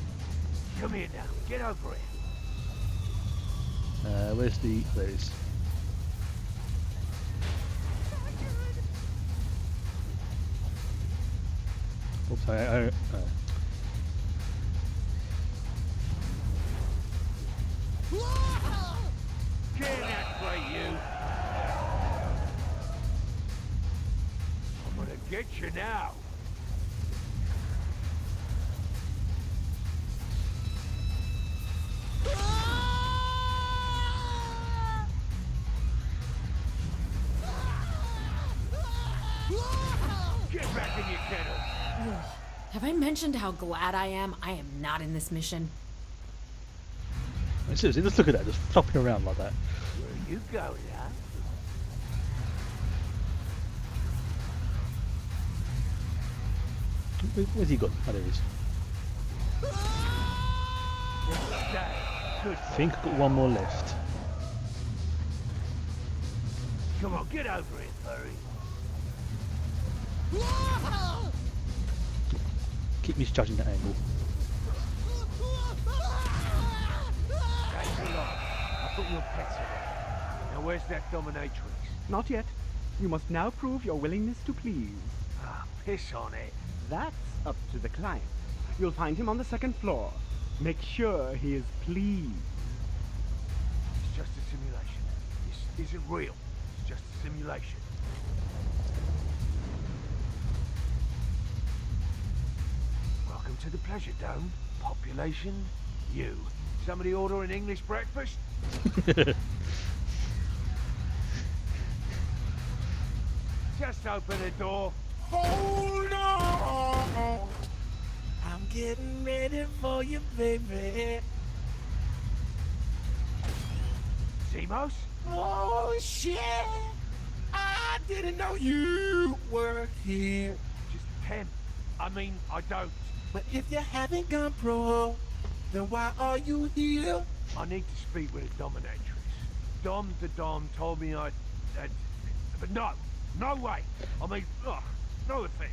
Come here now. Get over it. Where's the... There he is. Oops, Get that way, you. I'm gonna get you now. Get back in your kennel. Have I mentioned how glad I am not in this mission? Seriously, let's look at that, just flopping around like that. Where you going, huh? Where's he got? Oh, there he is. Good. I think I've got one more left. Come on, get over it, furry. Keep misjudging that angle. Thanks a lot. I put your pets away. Now where's that dominatrix? Not yet. You must now prove your willingness to please. Ah, piss on it. That's up to the client. You'll find him on the second floor. Make sure he is pleased. It's just a simulation. This isn't real. It's just a simulation. Welcome to the Pleasure Dome. Population, you. Somebody order an English breakfast? Just open the door. Hold on. I'm getting ready for you, baby. Zimos? Oh, shit. I didn't know you were here. Just him. I mean, I don't. But if you haven't gone pro, then why are you here? I need to speak with a dominatrix. Dom the Dom told me I'd... But no way. I mean, ugh, no offense.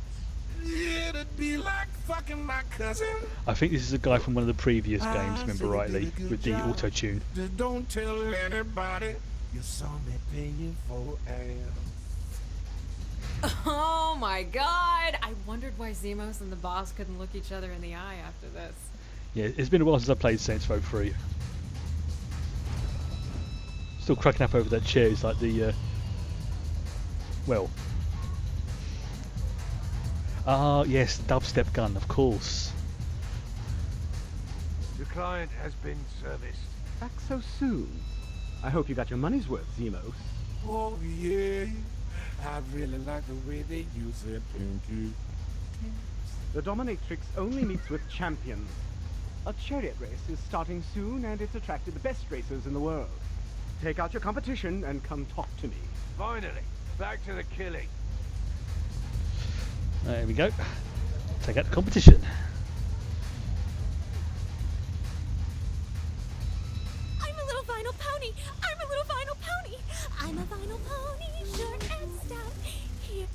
It'd be like fucking my cousin. I think this is a guy from one of the previous I games, remember said you rightly, did a good with the job. auto-tune. Just don't tell anybody you saw me paying for ass. Oh my god! I wondered why Zimos and the boss couldn't look each other in the eye after this. Yeah, it's been a while since I played Saints Row 3. Still cracking up over that chair. It's like the... well... Ah, yes, the dubstep gun, of course. The client has been serviced. Back so soon. I hope you got your money's worth, Zimos. Oh yeah, I really like the way they use it. The dominatrix only meets with champions. A chariot race is starting soon, and it's attracted the best racers in the world. Take out your competition and come talk to me. Finally, back to the killing. There we go. Take out the competition. I'm a little vinyl pony. I'm a little vinyl pony. I'm a vinyl pony, short and stout. Here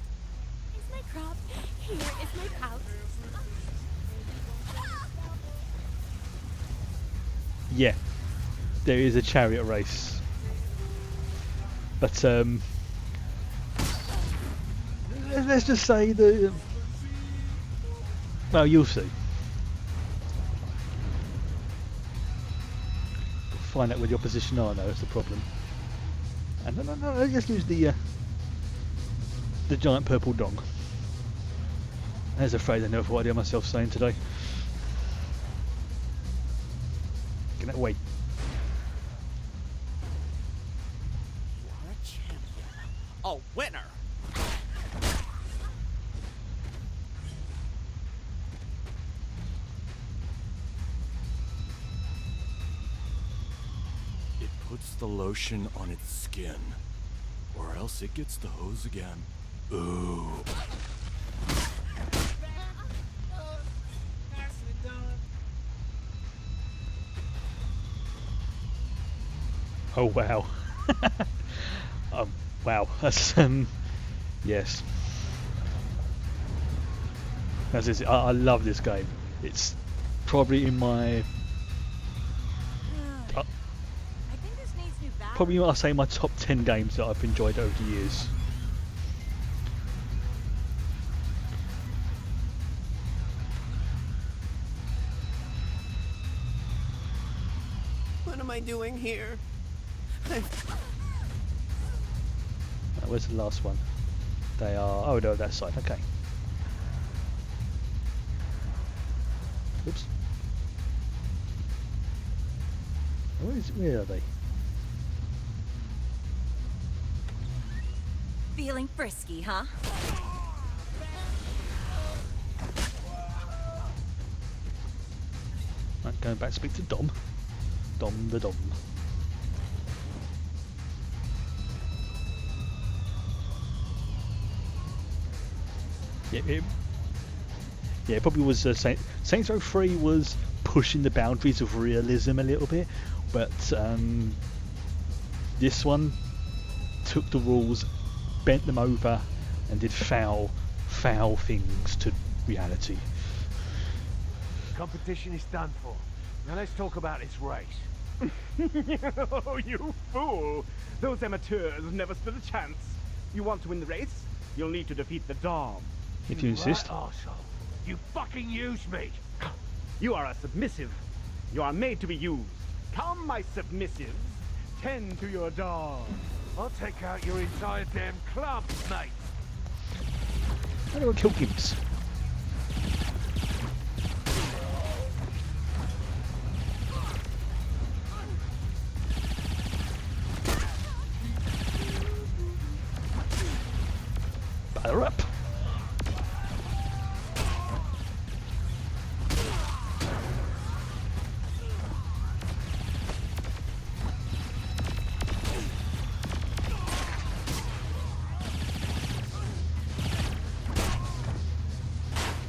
is my crop. Here is my pouch. Yeah, there is a chariot race. But, let's just say that... well, you'll see. Find out where the opposition are now, that's the problem. And no, let's just use the giant purple dog. There's a phrase I never thought I'd hear myself saying today. Get that way. You're a champion. A winner. It puts the lotion on its skin, or else it gets the hose again. Ooh. Oh wow. Wow. That's yes. That's it. I love this game. It's probably in my probably I'll say my top 10 games that I've enjoyed over the years. What am I doing here? Where's the last one? They are... Oh no, that side. Okay. Oops. Where are they? Feeling frisky, huh? Right, going back to speak to Dom. Dom the Dom. Yeah, it probably was. Saints Row 3 was pushing the boundaries of realism a little bit, but this one took the rules, bent them over, and did foul things to reality. Competition is done for. Now let's talk about this race. Oh, you fool! Those amateurs never stood a chance. You want to win the race? You'll need to defeat the Dom. If you insist. Right, arsehole. You fucking use me. You are a submissive. You are made to be used. Come, my submissives. Tend to your Dom. I'll take out your entire damn club, mate. How do I kill gimps? Batter up.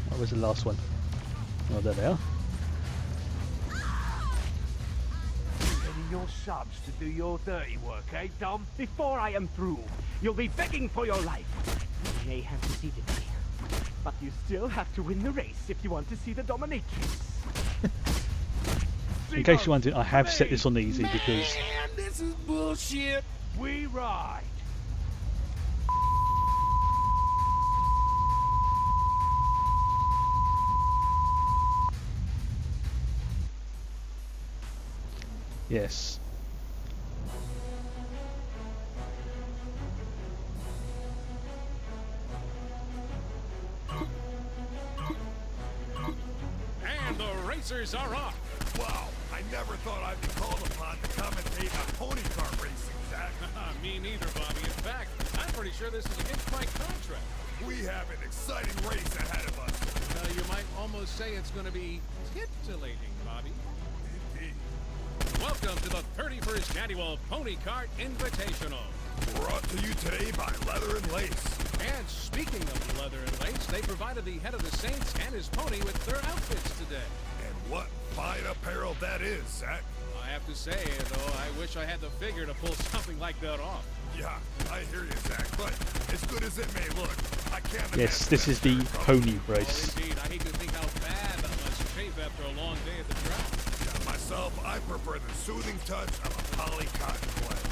What was the last one? Oh, there they are. Getting your subs to do your dirty work, eh, Dom? Before I am through, you'll be begging for your life. You may have defeated me, but you still have to win the race if you want to see the dominatrix. In case you're wondering, I have set this on easy because... Man, this is bullshit. We ride. Yes. And the racers are off. Wow, I never thought I'd be called upon to commentate on pony car racing, Zach. Me neither, Bobby. In fact, I'm pretty sure this is against my contract. We have an exciting race ahead of us. You might almost say it's going to be titillating, Bobby. Indeed. Welcome to the 31st Annual Pony Cart Invitational. Brought to you today by Leather and Lace. And speaking of Leather and Lace, they provided the head of the Saints and his pony with their outfits today. And what fine apparel that is, Zach. I have to say, though, I wish I had the figure to pull something like that off. Yeah, I hear you, Zach, but as good as it may look, I can't Yes, this is the pony race. Well, indeed, I hate to think how bad that must chafe after a long day at the track. Yeah, myself, I prefer the soothing touch of a poly cotton blend.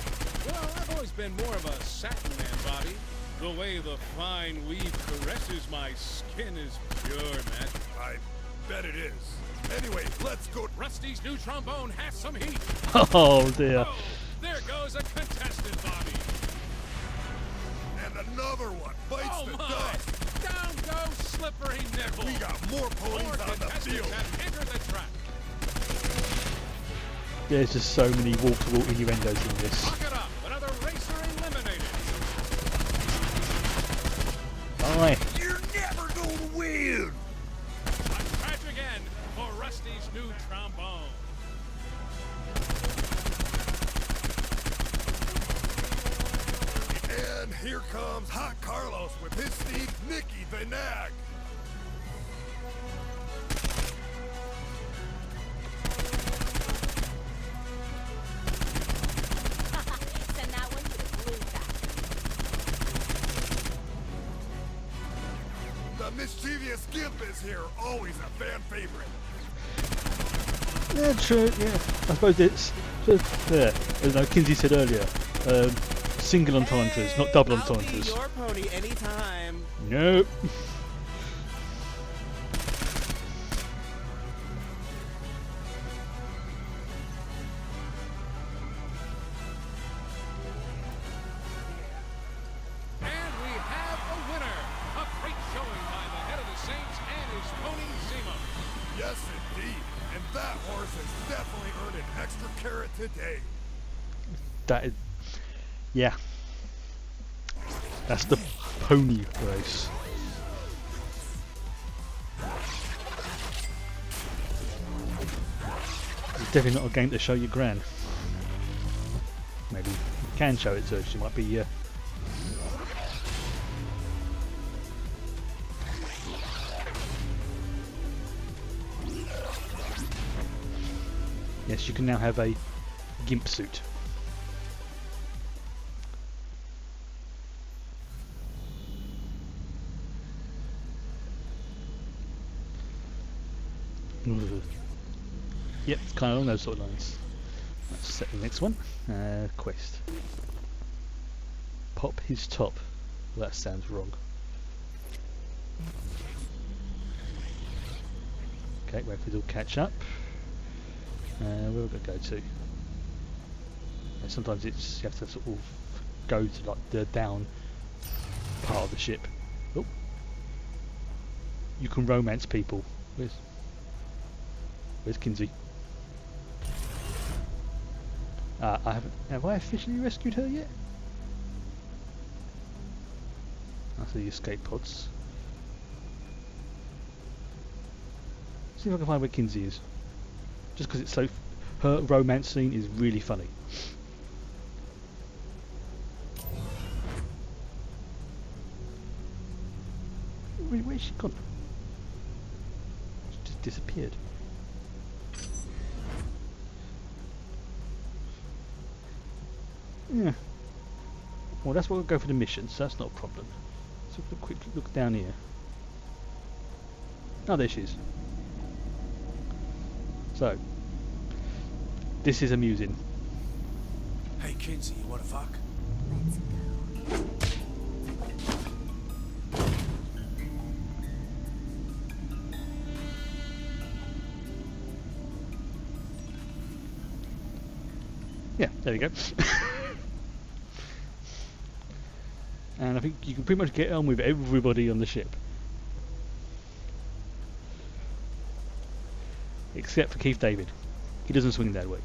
Well, I've always been more of a satin man, Bobby. The way the fine weave caresses my skin is pure magic. I bet it is. Anyway, let's go. Rusty's new trombone has some heat. Oh dear. Oh, there goes a contestant, Bobby. And another one bites the dust. Down goes Slippery Nickel. We got more ponies on the field. Have entered the track. There's just so many wall-to-wall innuendos in this. Lock it up. Another racer eliminated. Bye. You're never going to win. A tragic end for Rusty's new trombone. And here comes Hot Carlos with his steed, Nicky the Nag. This gimp is here, always a fan favorite. Yeah, true. Yeah, I suppose it's as Kinsey said earlier, single entendres, not double entendres. Your pony anytime. Nope. And we have a winner. A great showing by the head of the Saints and his pony, Zemo. Yes, indeed. And that horse has definitely earned an extra carrot today. That is, yeah. That's the pony race. It's definitely not a game to show your gran. Maybe you can show it to her. She might be. Yes, you can now have a gimp suit. Yep, it's kind of along those sort of lines. Let's set the next one. Quest. Pop his top. Well, that sounds wrong. Okay, wait for it all catch up. Where we're going to go to? And sometimes it's you have to sort of go to like the down part of the ship. Oh, you can romance people. Where's Kinsey? I haven't. Have I officially rescued her yet? That's the escape pods. See if I can find where Kinsey is. Just because it's so. Her romance scene is really funny. Where's she gone? She just disappeared. Yeah. Well, that's what we'll go for the mission, so that's not a problem. So have a quick look down here. Oh, there she is. So, this is amusing. Hey, Kinsey, you wanna fuck? Let's go. Yeah, there we go. And I think you can pretty much get on with everybody on the ship. Except for Keith David. He doesn't swing that way.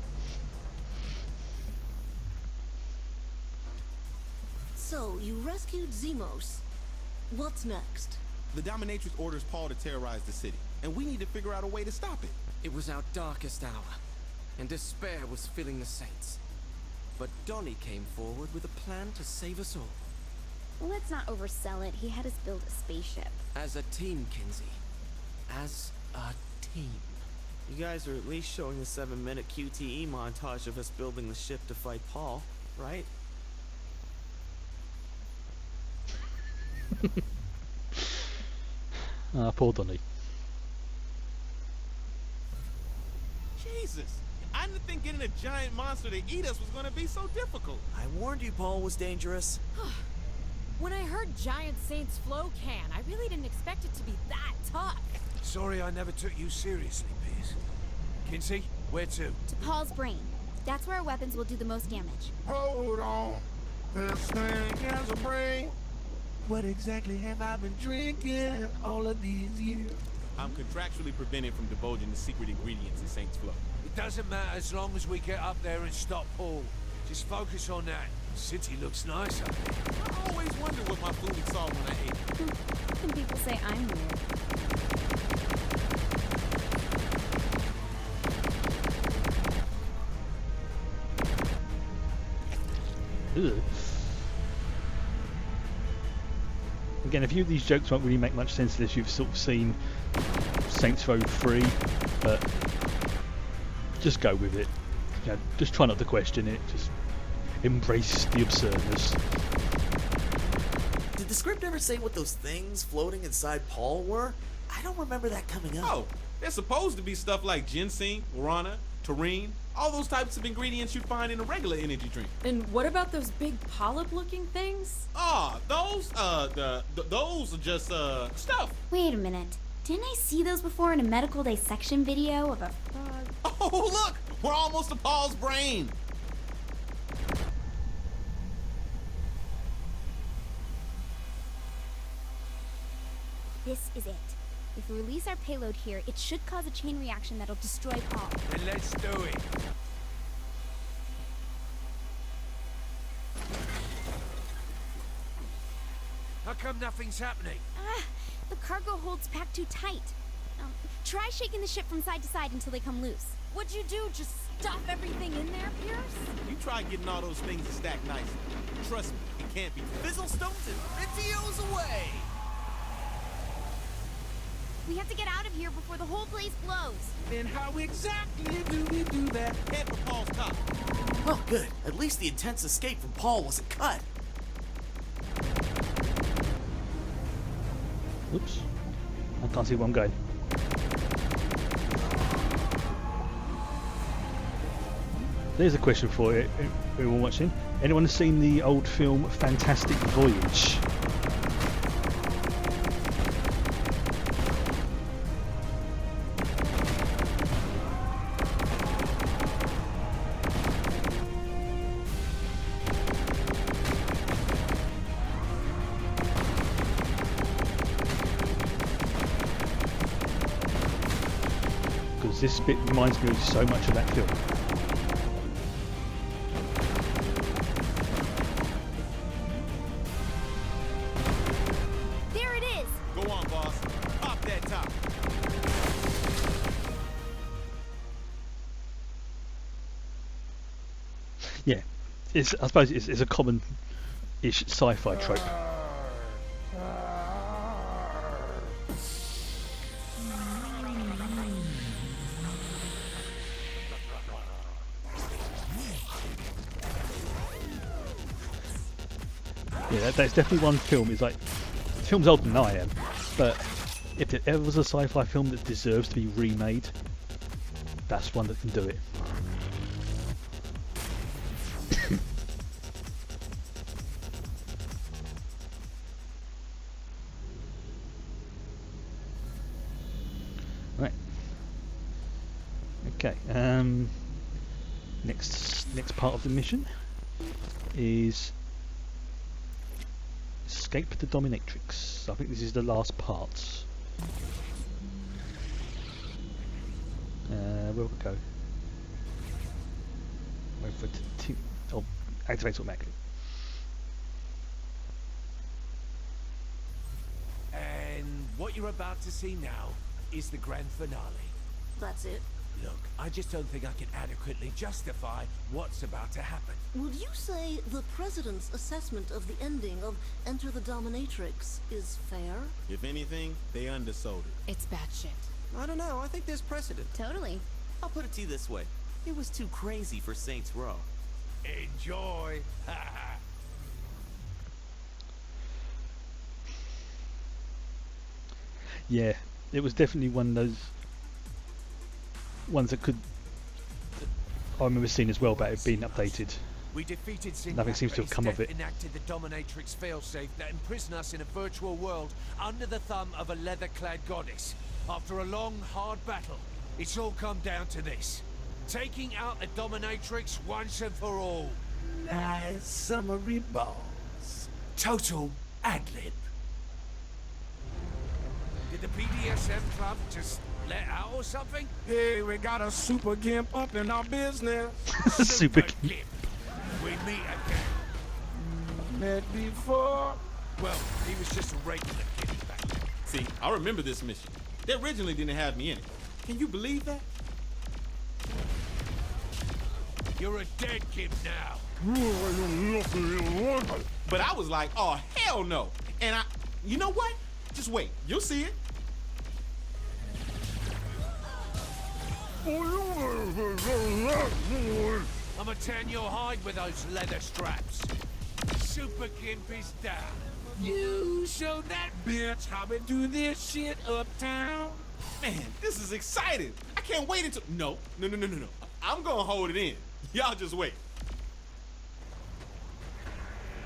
So, you rescued Zemos. What's next? The Dominatrix orders Paul to terrorize the city, and we need to figure out a way to stop it. It was our darkest hour, and despair was filling the Saints. But Donnie came forward with a plan to save us all. Let's not oversell it. He had us build a spaceship. As a team, Kinsey. As a team. You guys are at least showing the 7-minute QTE montage of us building the ship to fight Paul, right? Poor Donnie. Jesus! I didn't think getting a giant monster to eat us was going to be so difficult. I warned you Paul was dangerous. When I heard Giant Saints Flow Can, I really didn't expect it to be that tough. Sorry I never took you seriously, Piers. Kinsey, where to? To Paul's brain. That's where our weapons will do the most damage. Hold on. This thing has a brain. What exactly have I been drinking all of these years? I'm contractually prevented from divulging the secret ingredients in Saints Flow. It doesn't matter as long as we get up there and stop Paul. Just focus on that. City looks nice up there. I always wondered what my food saw when I ate it. And people say I'm weird. Ugh. Again, a few of these jokes won't really make much sense unless you've sort of seen Saints Row 3, but just go with it. You know, just try not to question it. Just embrace the absurdness. Did the script ever say what those things floating inside Paul were? I don't remember that coming up. Oh, there's supposed to be stuff like ginseng, guarana, taurine, all those types of ingredients you'd find in a regular energy drink. And what about those big polyp-looking things? Those are just stuff. Wait a minute. Didn't I see those before in a medical dissection video of a frog? Oh, look! We're almost to Paul's brain. This is it. If we release our payload here, it should cause a chain reaction that'll destroy Paul. Then let's do it. How come nothing's happening? The cargo holds packed too tight. Try shaking the ship from side to side until they come loose. What'd you do? Just stuff everything in there, Pierce? You try getting all those things to stack nicely. Trust me, it can't be. Fizzlestones and Ritzios away! We have to get out of here before the whole place blows. Then how exactly do we do that? Head for Paul's top. Oh, good. At least the intense escape from Paul wasn't cut. Oops. I can't see where I'm going. There's a question for everyone watching. Anyone seen the old film Fantastic Voyage? Because this bit reminds me of so much of that film. There it is! Go on, boss. Pop that top. Yeah, I suppose it's a common-ish sci-fi trope. Yeah, that's definitely one film. It's like, the film's older than I am, but if there ever was a sci-fi film that deserves to be remade, that's one that can do it. Right. Okay. Next part of the mission is escape the dominatrix. I think this is the last part. Where will we go? Wait for it to activate automatically. And what you're about to see now is the grand finale. That's it? Look, I just don't think I can adequately justify what's about to happen. Would you say the President's assessment of the ending of Enter the Dominatrix is fair? If anything, they undersold it. It's bad shit. I don't know, I think there's precedent. Totally. I'll put it to you this way. It was too crazy for Saints Row. Enjoy. Yeah, it was definitely one of those ones that I remember seeing as well about it being updated. We defeated Zinyak, Nothing seems to but have come of his it. death enacted the Dominatrix failsafe that imprisoned us in a virtual world under the thumb of a leather-clad goddess. After a long, hard battle, it's all come down to this. Taking out the Dominatrix once and for all. Nice summary, boss. Total ad-lib. Did the BDSM club just let out or something? Hey, we got a super gimp up in our business. Super Gimp. We meet again. Met before. Well, he was just a regular kid back then. See, I remember this mission. They originally didn't have me in it. Can you believe that? You're a dead kid now. But I was like, oh, hell no. And you know what? Just wait. You'll see it. I'ma tan your hide with those leather straps. Super Gimp is down. You showed that bitch how we do this shit uptown. Man, this is exciting. I can't wait until... No. I'm gonna hold it in. Y'all just wait.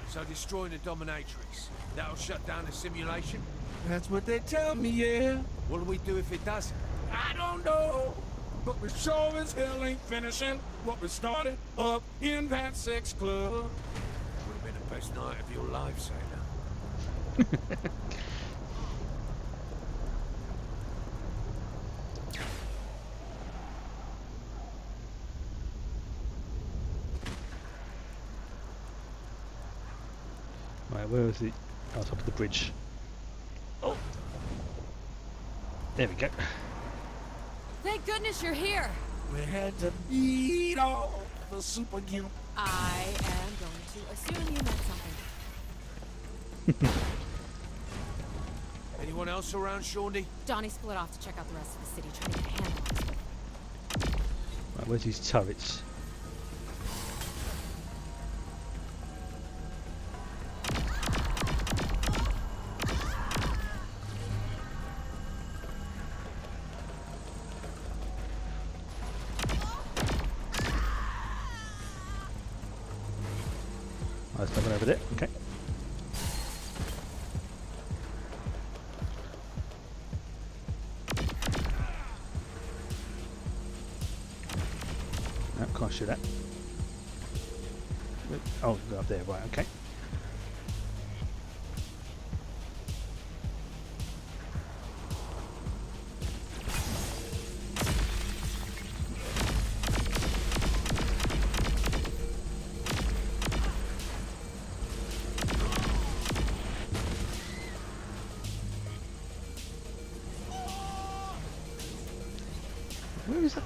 So destroying the dominatrix, that'll shut down the simulation? That's what they tell me, yeah. What do we do if it doesn't? I don't know. But we sure as hell ain't finishing what we started up in that sex club. Would have been the best night of your life, Sailor. Right, where is it? Oh, top of the bridge. Oh! There we go. Thank goodness you're here. We had to beat off the super gimp. I am going to assume you meant something. Anyone else around, Shawnee? Donnie split off to check out the rest of the city, trying to get a handle on this. Right, where's these turrets? There's nothing over there. Okay. No, can't shoot that. Oh, go up there. Right. Okay. Where is that?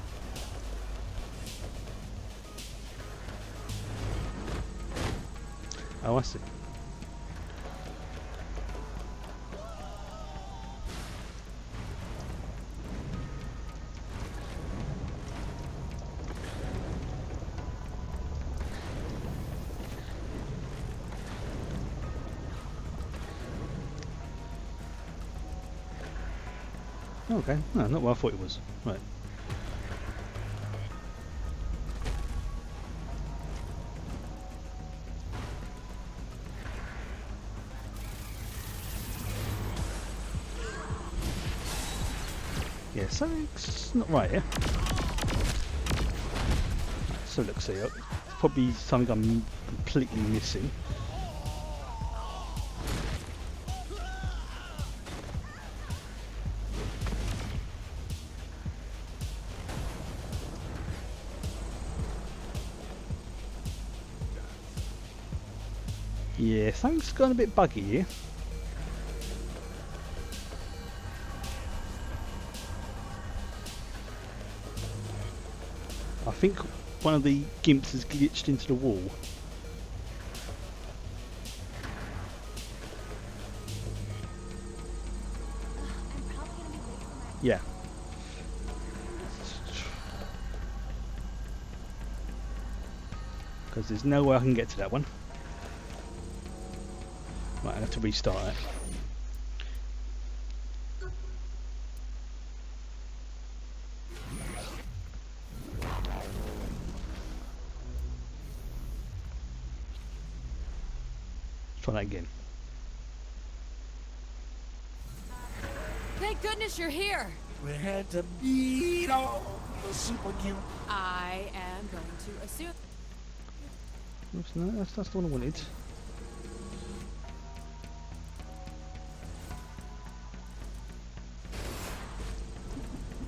Oh, I see. Okay, no, not what I thought it was. Right. Yeah, something's not right here. So let's see, probably something I'm completely missing. Yeah, something's gone a bit buggy here. I think one of the gimps has glitched into the wall. Yeah. Because there's no way I can get to that one. Right, I have to restart it. Try that again. Thank goodness you're here. We had to beat off the super gimp. I am going to assume. Oops, no, that's the one I wanted.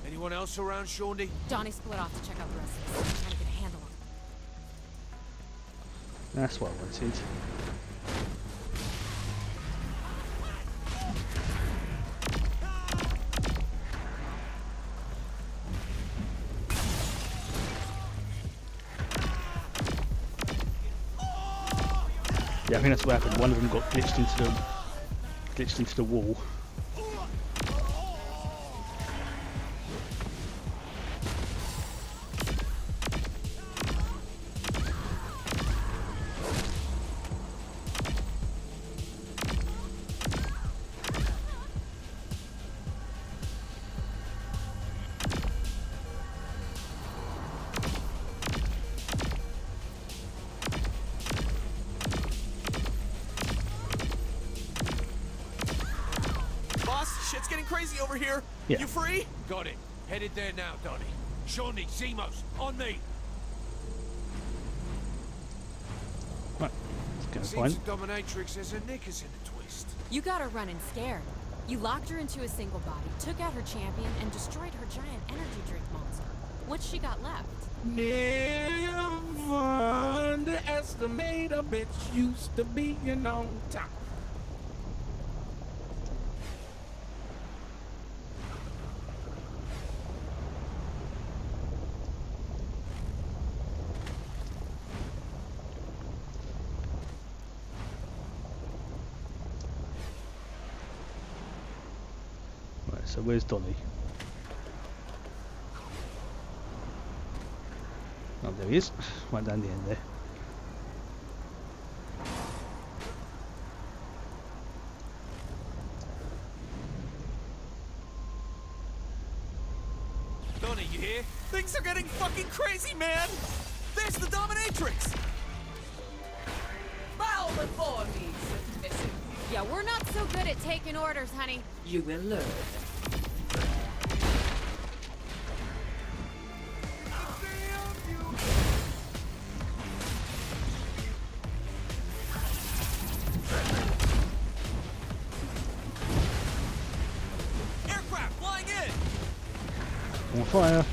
Anyone else around, Shawnee? Donnie split off to check out the rest of the city, trying to get a handle on it. That's what I wanted. Yeah, I think that's what happened. One of them got glitched into the wall. getting crazy over here. Yeah. You free? Got it. Headed there now, Donnie. Shawnee, Zimos, on me. Right, let's go Seems find. the dominatrix has her knickers in a twist. You got her running scared. You locked her into a single body, took out her champion, and destroyed her giant energy drink monster. What's she got left? Never underestimate a bitch used to be on top. Right, so where's Donnie? Oh, there he is. Right down the end there. Donnie, you here? Things are getting fucking crazy, man! There's the dominatrix! Bow before me, submissive. Yeah, we're not so good at taking orders, honey. You will learn. Aircraft flying in! On fire.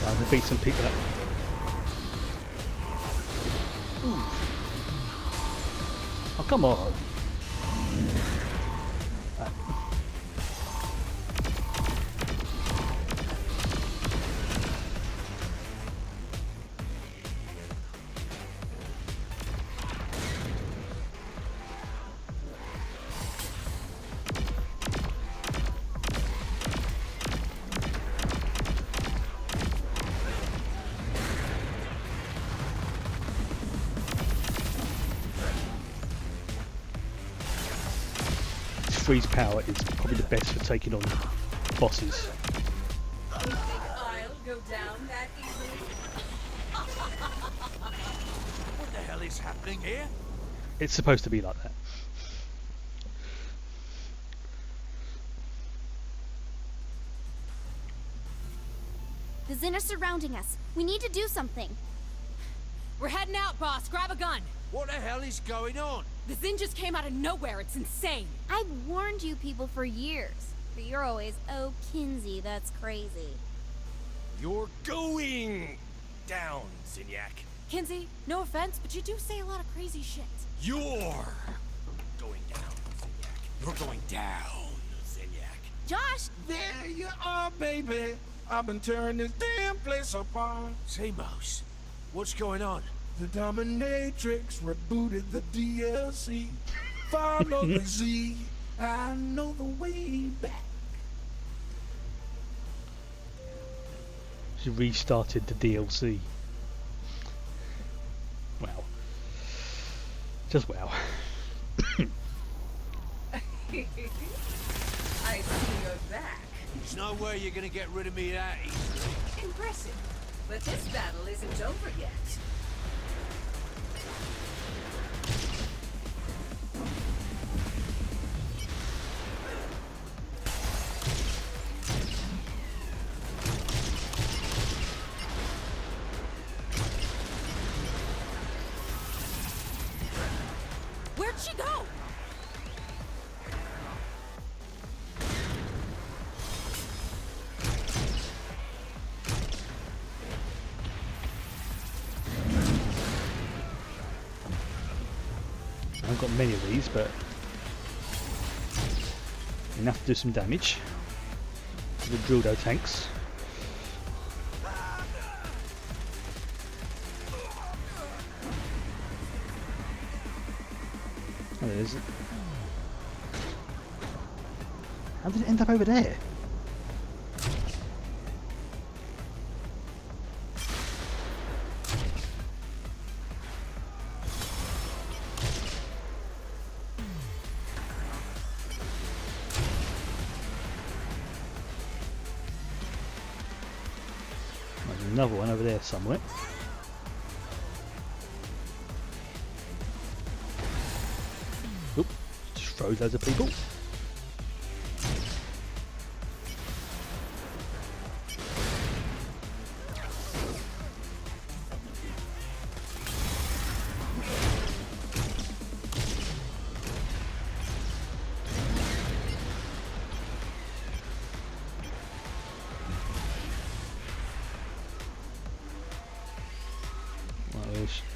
Time to beat some people up. Ooh. Oh, come on. Freeze power is probably the best for taking on bosses. You think I'll go down that easily? What the hell is happening here? It's supposed to be like that. The Zin are surrounding us. We need to do something. We're heading out, boss. Grab a gun. What the hell is going on? The Zin just came out of nowhere. It's insane. I've warned you people for years, but you're always, oh, Kinsey, that's crazy. You're going down, Zinyak. Kinsey, no offense, but you do say a lot of crazy shit. You're going down, Zinyak. You're going down, Zinyak. Josh! There you are, baby. I've been tearing this damn place apart. Zimos, what's going on? The dominatrix rebooted the DLC. Follow the Z. I know the way back. She restarted the DLC. Wow. Just wow. I see you're back. There's no way you're gonna get rid of me that easily. Impressive. But this battle isn't over yet. Where'd she go? I haven't got many of these, but enough to do some damage to the Dildo tanks. Oh, there is. How did it end up over there? another one over there somewhere. Oop, just throws loads of people.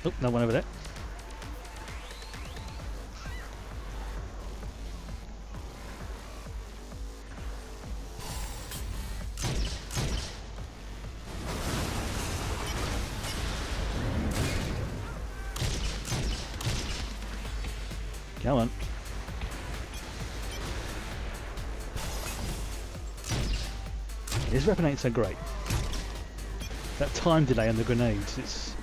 Oh, no one over there. Come on. This weapon ain't so great. That time delay on the grenades, it's...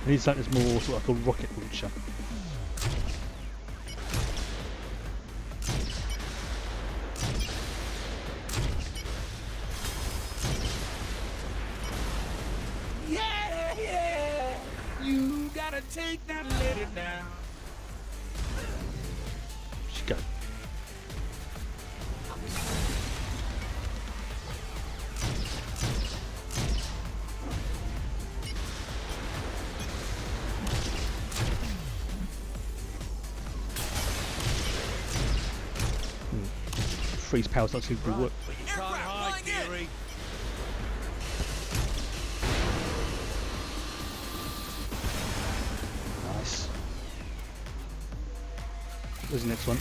I need something that's more sort of like a rocket launcher. Yeah, yeah. You gotta take that and let it down. Just go. Freeze power's not super good. But you can't hide, Fury. Nice. Where's the next one?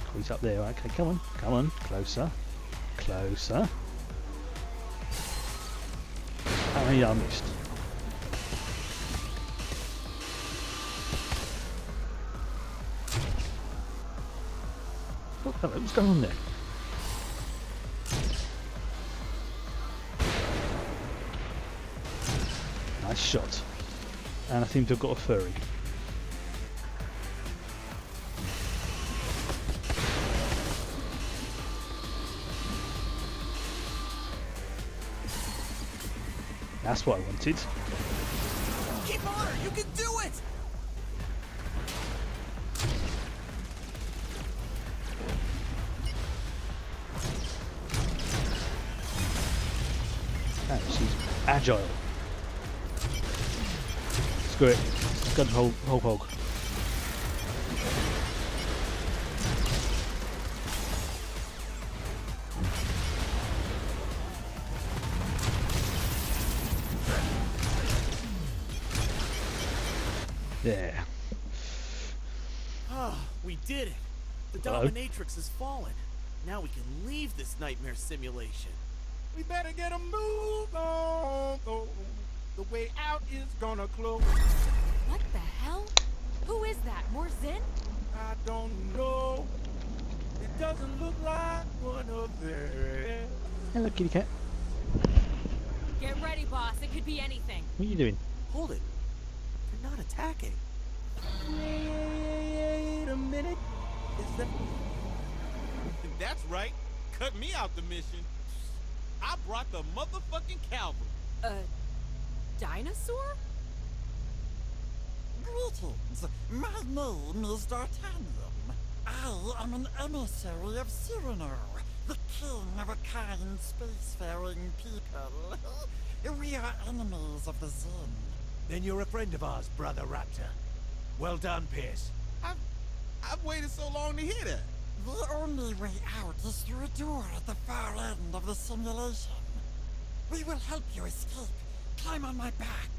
Oh, he's up there. Okay, come on, come on, closer, closer. How many I missed? Oh, hello, what's going on there? Nice shot. And I seem to have got a furry. That's what I wanted. Keep on her! You can do it! Oh, she's agile. Screw it. Gun whole hog. Yeah. Ah, we did it. The Hello? dominatrix has fallen. Now we can leave this nightmare simulation. We better get a move on. Though. The way out is gonna close. What the hell? Who is that? More Zin? I don't know. It doesn't look like one of them. Hello, kitty cat. Get ready, boss. It could be anything. What are you doing? Hold it. They're not attacking. Wait a minute. Is that... That's right. Cut me out the mission. I brought the motherfucking cavalry. Dinosaur? Greetings. My name is D'Artagnan. I am an emissary of Cyrano, the king of a kind spacefaring people. We are enemies of the Zin. Then you're a friend of ours, Brother Raptor. Well done, Pierce. I've waited so long to hear that. The only way out is through a door at the far end of the simulation. We will help you escape. Climb on my back.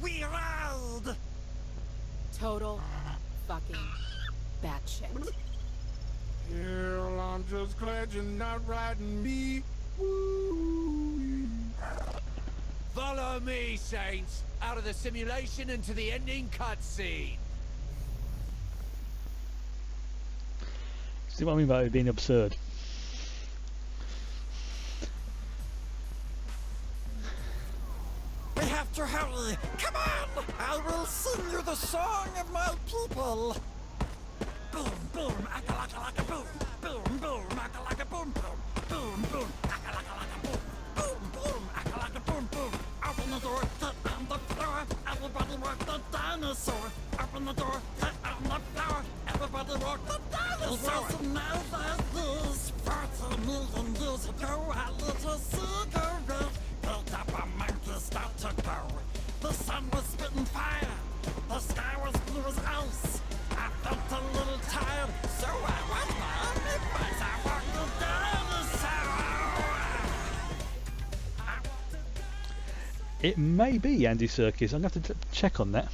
We ride! Total fucking batshit. Hell, I'm just glad you're not riding me. Woo. Follow me, Saints. Out of the simulation into the ending cutscene. See what I mean by it being absurd? We have to hurry! Come on! I will sing you the song of my people! Boom, boom, aka-laka-laka, boom! Boom, boom, aka-laka, boom, boom! Boom, boom, aka-laka-laka, boom! Boom, boom, aka-laka-laka, dinosaur. Open the door, get on the floor. Everybody walk the dinosaur. It wasn't now like this. 40 million years ago, a little cigarette picked up a monkey, start to go. The sun was spitting fire. The sky was blue as ice. I felt a little tired, so I was my only place. I walked the dinosaur. It may be Andy Serkis. I'm going to have to check on that.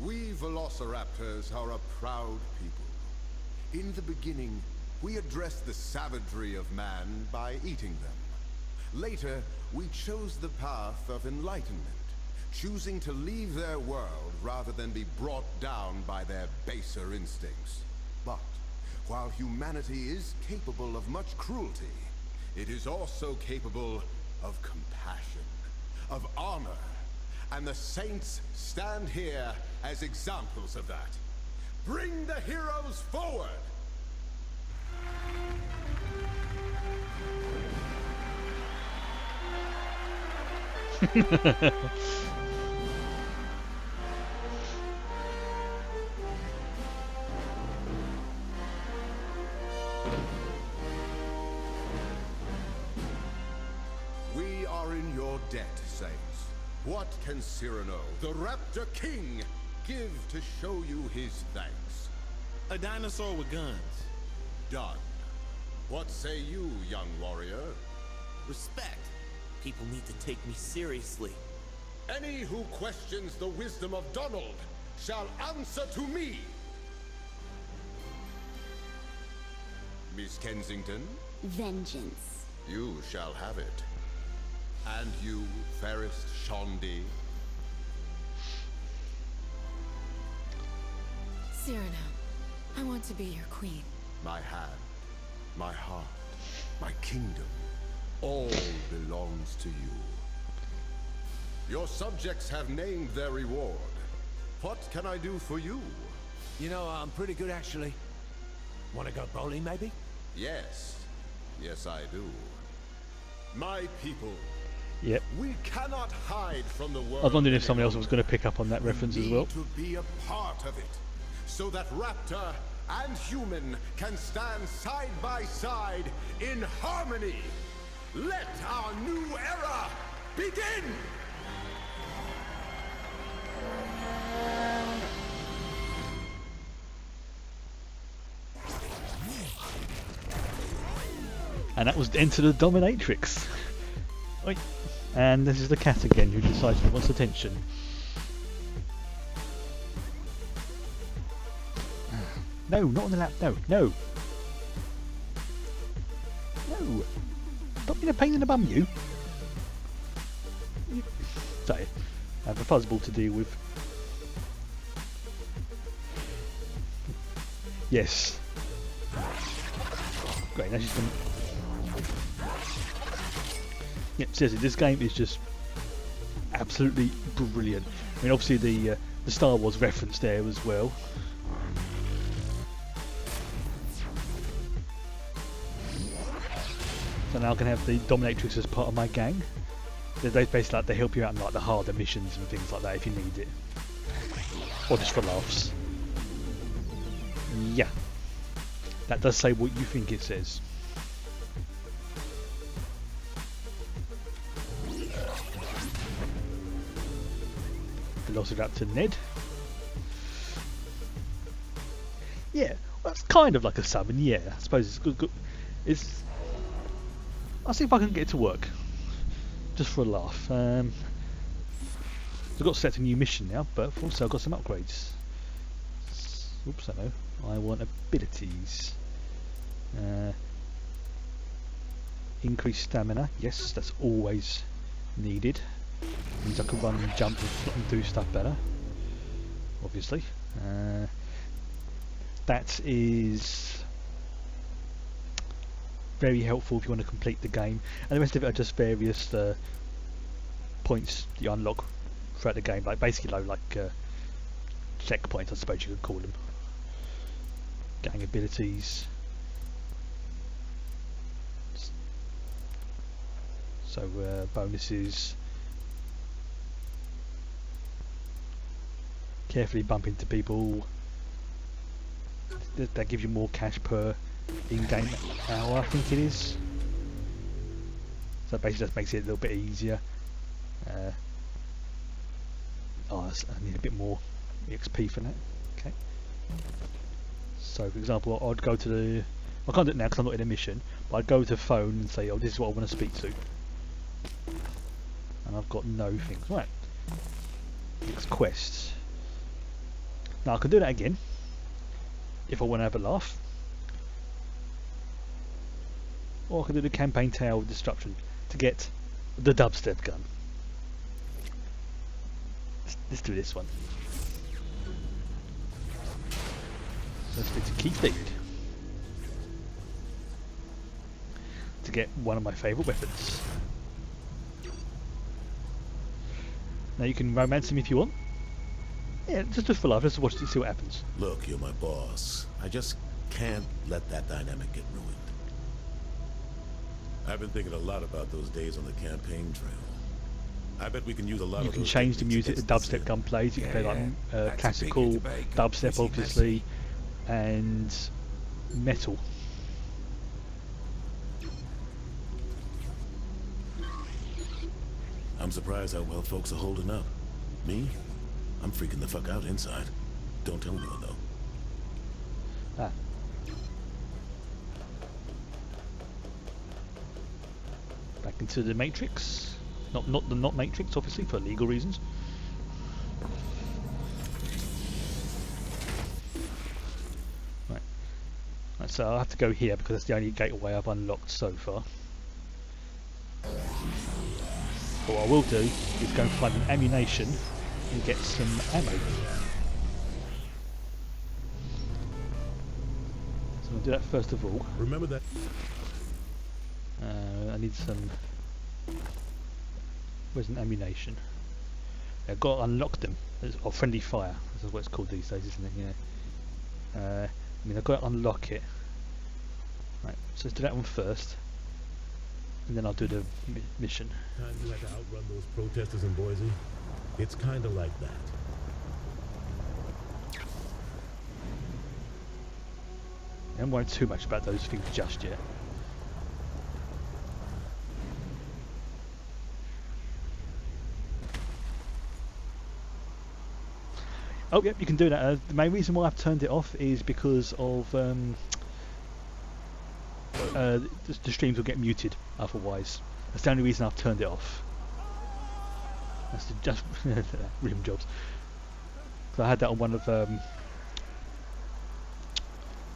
We Velociraptors are a proud people. In the beginning, we addressed the savagery of man by eating them. Later, we chose the path of enlightenment, choosing to leave their world rather than be brought down by their baser instincts. But, while humanity is capable of much cruelty, it is also capable of compassion, of honor, and the Saints stand here as examples of that. Bring the heroes forward! We are in your debt, Saints. What can Cyrano, the Raptor King, give to show you his thanks? A dinosaur with guns. Done. What say you, young warrior? Respect. People need to take me seriously. Any who questions the wisdom of Donald shall answer to me! Miss Kensington? Vengeance. You shall have it. And you, fairest Shondi? Cyrano, I want to be your queen. My hand, my heart, my kingdom, all belongs to you. Your subjects have named their reward. What can I do for you? You know, I'm pretty good actually. Wanna go bowling maybe? Yes. Yes, I do. My people. Yep. We cannot hide from the world. I was wondering if someone else was going to pick up on that reference as well. To be a part of it, so that Raptor and human can stand side by side in harmony. Let our new era begin! And that was Enter the Dominatrix. Oi. And this is the cat again who decides he wants attention. No, not on the lap. No, no. No. Stop being a pain in the bum, you. Sorry, I have a fuzzball to deal with. Yes. Great, now she's gonna... Yep, seriously, this game is just absolutely brilliant. I mean, obviously the Star Wars reference there as well. So now I can have the Dominatrix as part of my gang. They basically like they help you out in like the harder missions and things like that if you need it, or just for laughs. Yeah, that does say what you think it says. Velociraptor Ned. Yeah, well, that's kind of like a summon. Yeah, I suppose it's good. It's. I'll see if I can get it to work, just for a laugh. I've got to set a new mission now, but also I've got some upgrades. Oops, I know. I want abilities. Increased stamina. Yes, that's always needed. Means I can run and jump and do stuff better. Obviously. That is very helpful if you want to complete the game, and the rest of it are just various points you unlock throughout the game, like basically like checkpoints, I suppose you could call them. Gang abilities. So bonuses. Carefully bump into people. That gives you more cash per in-game hour, I think it is. So it basically just makes it a little bit easier. I need a bit more XP for that. Okay. So for example, I'd go to the... I can't do it now because I'm not in a mission, but I'd go to the phone and say, oh, this is what I want to speak to. And I've got no things. Right. It's quests. Now I can do that again if I want to have a laugh. Or I can do the campaign tale disruption to get the dubstep gun. Let's do this one. So let's speak to Keith David to get one of my favourite weapons. Now you can romance him if you want. Yeah, just for life. Let's watch it, see what happens. Look, you're my boss. I just can't let that dynamic get ruined. I've been thinking a lot about those days on the campaign trail. I bet we can use a lot of those. You can change the music the dubstep gun plays. You can play like classical dubstep, obviously, and metal. I'm surprised how well folks are holding up. Me? I'm freaking the fuck out inside. Don't tell anyone though. Ah. Back into the Matrix. Not Matrix, obviously, for legal reasons. Right. So I'll have to go here because that's the only gateway I've unlocked so far. But what I will do is go and find an ammunition and get some ammo. So I'll do that first of all. Remember that. I need some. Where's an ammunition? I've got to unlock them. Or friendly fire. That's what it's called these days, isn't it? Yeah. I mean, I've got to unlock it. Right. So let's do that one first, and then I'll do the mission. Time you had to outrun those protesters in Boise? It's kind of like that. I don't worry too much about those things just yet. Oh, yep, you can do that. The main reason why I've turned it off is because of the streams will get muted otherwise. That's the only reason I've turned it off. That's just rim jobs. So I had that on one of what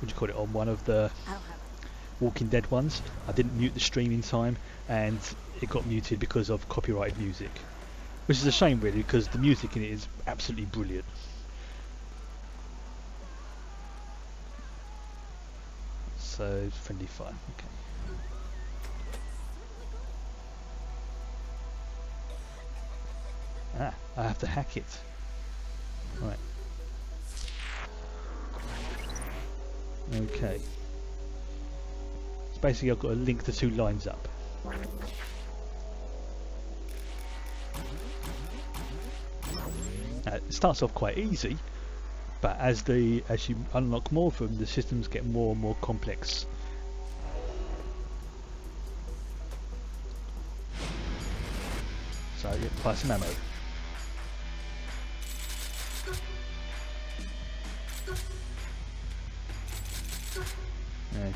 do you call it? On one of the Walking Dead ones. I didn't mute the stream in time, and it got muted because of copyrighted music, which is a shame really, because the music in it is absolutely brilliant. So friendly fire. Okay. Ah, I have to hack it. Right. Okay. So basically I've got to link the two lines up. It starts off quite easy, but as you unlock more of them, the systems get more and more complex. So yeah, fire some ammo.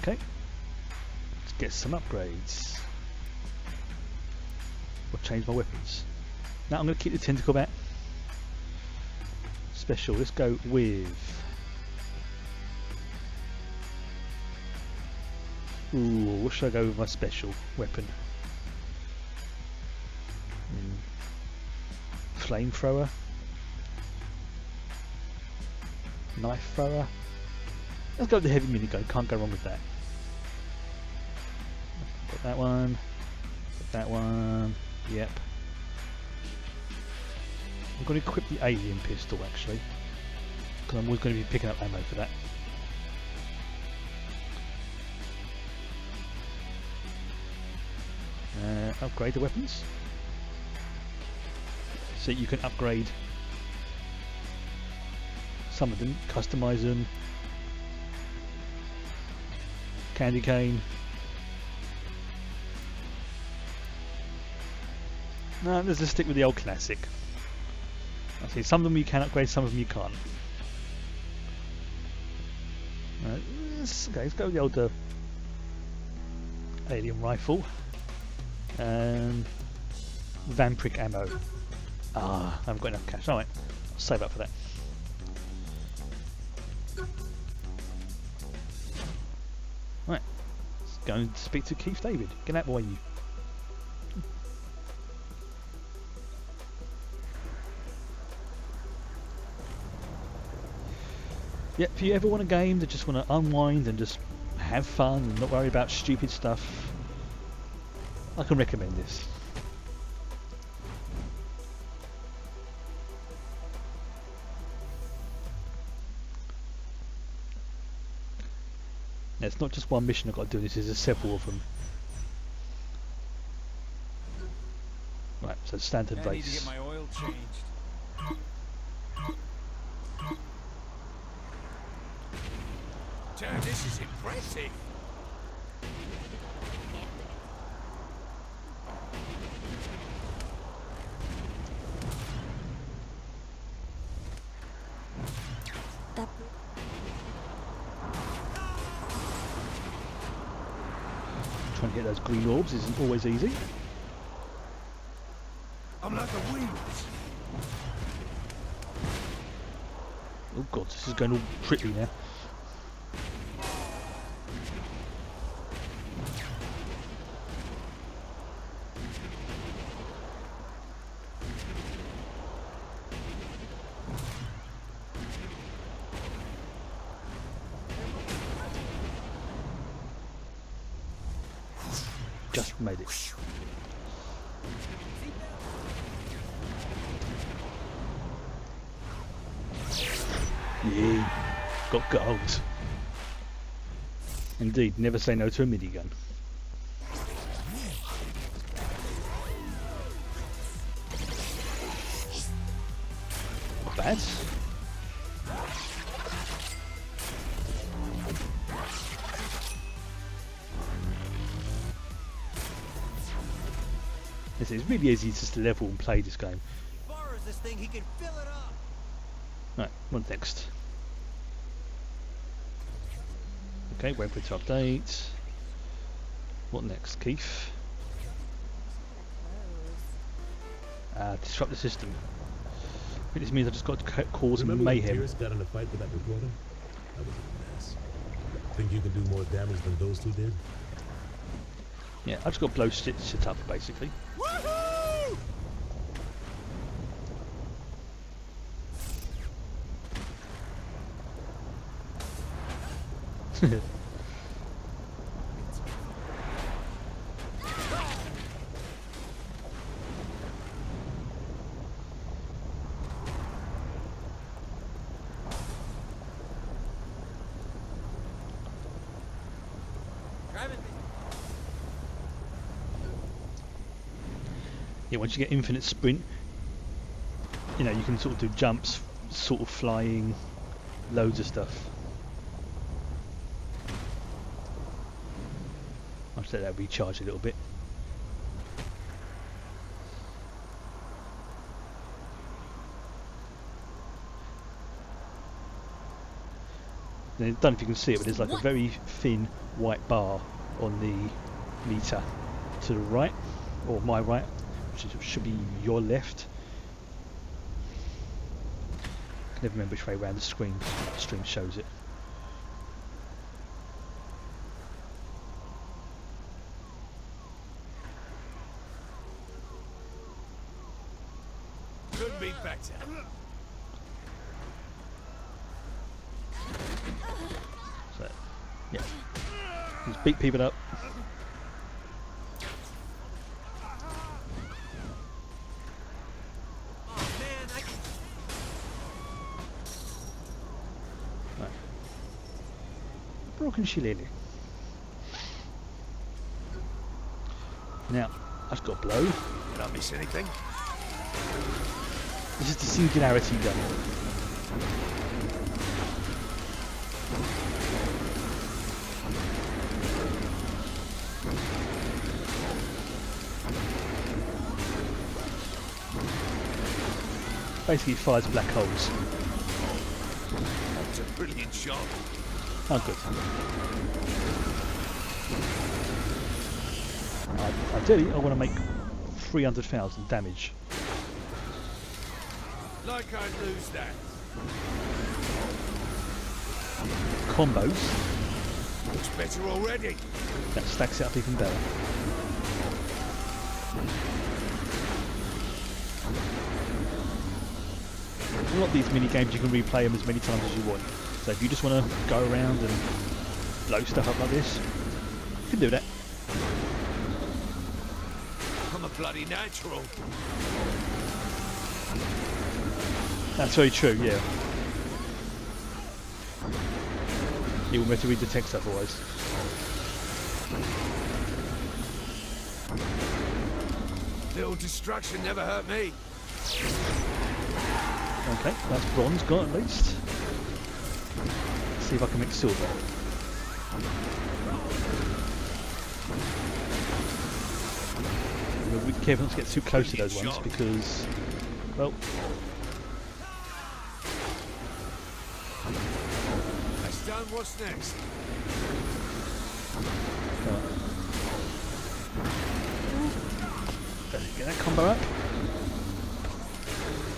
Okay, let's get some upgrades. Or change my weapons. Now I'm going to keep the tentacle bat. Special, let's go with... Ooh, what should I go with my special weapon? Flamethrower? Knife thrower? Let's go with the heavy minigun, can't go wrong with that. Got that one, got that one, yep. I'm going to equip the alien pistol actually, because I'm always going to be picking up ammo for that. Upgrade the weapons. So you can upgrade some of them, customize them. Candy cane. No, let's just stick with the old classic. I see some of them you can upgrade, some of them you can't. Okay, let's go with the old alien rifle. Vampiric ammo. I haven't got enough cash. Alright, I'll save up for that. Right, let's go and speak to Keith David. Get out of the way, you. Yeah, if you ever want a game that just want to unwind and just have fun and not worry about stupid stuff, I can recommend this. Now, it's not just one mission I've got to do, this is several of them. Right, so standard base. I need to get my oil changed. Damn, this is impressive. Trying to get those green orbs isn't always easy. I'm like a wind. Oh god, this is going all pretty now. Just made it. Yeah, got gold. Indeed, never say no to a minigun. Not bad. It's really easy just to level and play this game. As far as this thing, he can fill it up. Right, what next? Okay, wait for it to update. What next, Keith? Disrupt the system. I think this means I just got to cause Remember mayhem. when Pierce got in a fight with that reporter? That was a mess. Think you can do more damage than those two did? Yeah, I just got to blow shit up basically. Yeah, once you get infinite sprint, you know, you can sort of do jumps, sort of flying, loads of stuff. I'll just let that recharge a little bit. Now, I don't know if you can see it, but there's like a very thin white bar on the meter to the right, or my right, which should be your left. I can never remember which way around the screen shows it. Could be better. So, yeah, just beat people up. Oh man, I Broken shillelagh. Now, I've got a blow. Did I miss anything? This is the singularity gun. Basically it fires black holes. That's a brilliant shot. Oh good. Ideally I want to make 300,000 damage. Like I'd lose that. Combos. Looks better already. That stacks it up even better. A lot of these mini games you can replay them as many times as you want. So if you just want to go around and blow stuff up like this, you can do that. I'm a bloody natural. That's very true, yeah. You won't be able to read the text otherwise. Little destruction never hurt me. Okay, that's bronze gone at least. Let's see if I can make silver. Be careful not to get too close to those ones because, well, That's done. What's next? get that combo up.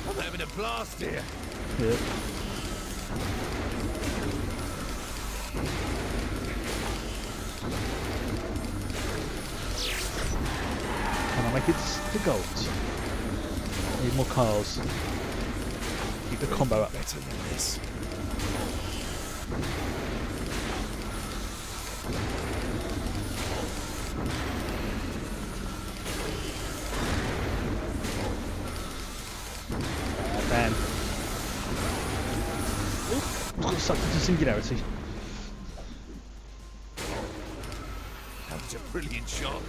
I'm having a blast here. Yeah. Can I make it to gold? Need more cars. Keep the combo up. Better than this. Man. Oop, got sucked into singularity. That was a brilliant shot.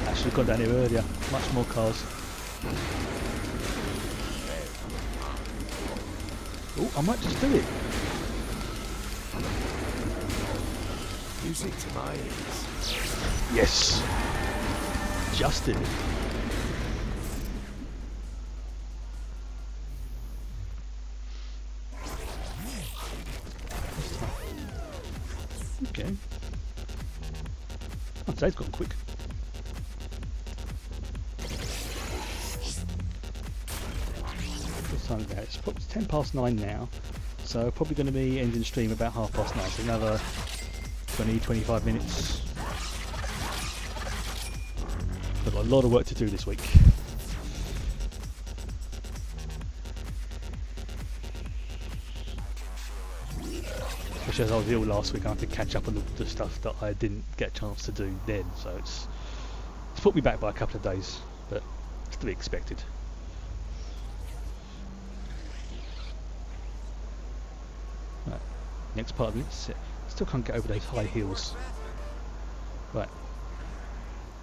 I should have gone down here earlier. Much more cars. Oh, I might just do it. Music to my ears. Yes. Just did it. Okay. Oh, today's gone quick. What time is that? It's probably 10:09 now, so probably going to be ending the stream about 9:30. So another 20-25 minutes. I've got a lot of work to do this week. Especially as I was ill last week, I have to catch up on the stuff that I didn't get a chance to do then. So it's put me back by a couple of days, but it's to be expected. Right, next part of it. Still can't get over those high heels. Right.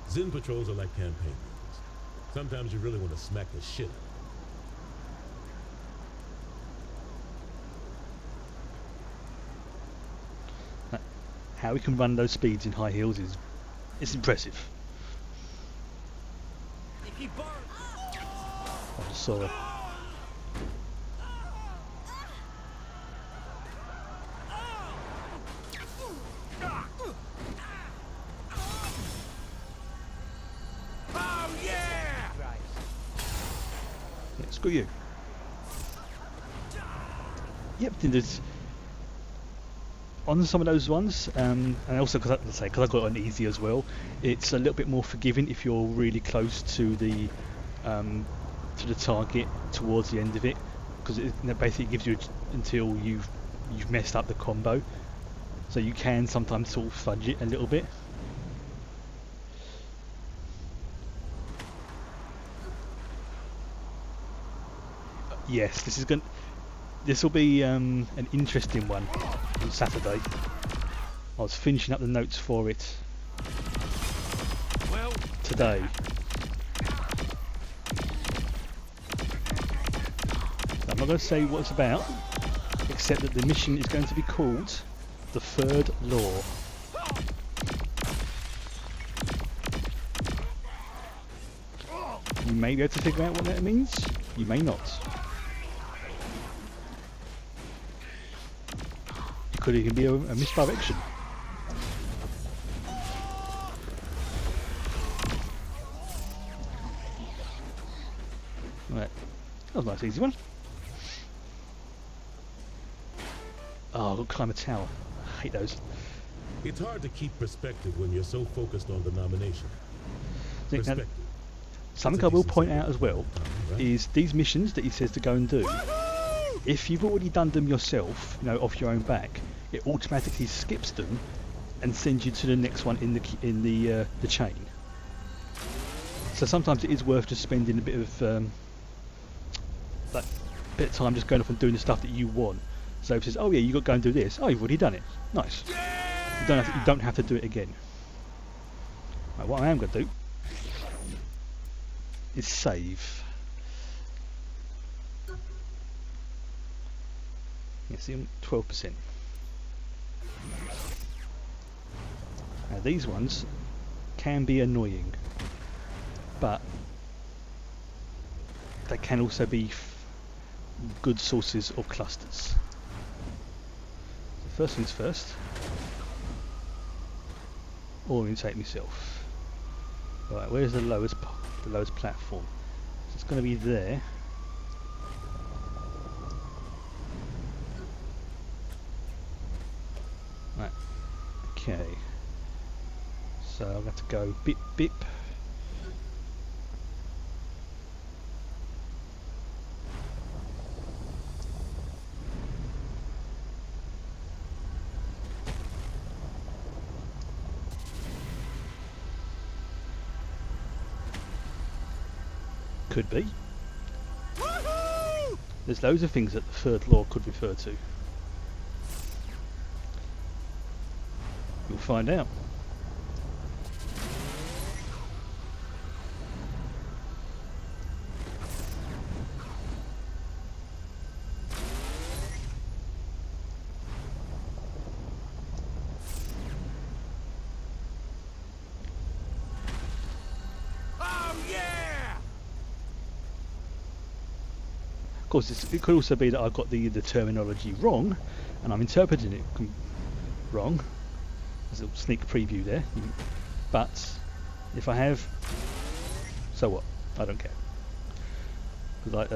Zen patrols are like campaign meetings. Sometimes you really want to smack the shit out. How we can run those speeds in high heels is impressive. I just saw it. Screw you. Yep, there's on some of those ones, and also because I got it on easy as well. It's a little bit more forgiving if you're really close to the target towards the end of it, because it basically gives you until you've messed up the combo, so you can sometimes sort of fudge it a little bit. Yes, this will be an interesting one on Saturday. I was finishing up the notes for it today. I'm not going to say what it's about, except that the mission is going to be called The Third Law. You may be able to figure out what that means, you may not. It could even be a misdirection. Right, that was a nice easy one. Oh, I've got to climb a tower. I hate those. It's hard to keep perspective when you're so focused on the nomination. Now, something I will point out as well is these missions that he says to go and do. If you've already done them yourself, you know, off your own back, it automatically skips them and sends you to the next one in the chain. So sometimes it is worth just spending a bit of time just going off and doing the stuff that you want. So if it says, "Oh yeah, you got to go and do this," oh, you've already done it. Nice. You don't have to do it again. Right, what I am going to do is save. You see, I'm 12%. Now these ones can be annoying, but they can also be good sources of clusters. So first things first, orientate myself. Right, where's the lowest platform? So it's going to be there. Right. Okay. So I've got to go bip bip. Could be. There's loads of things that the third law could refer to. You'll find out. Of course, it could also be that I've got the terminology wrong, and I'm interpreting it wrong. There's a sneak preview there. But if I have, so what? I don't care. Like,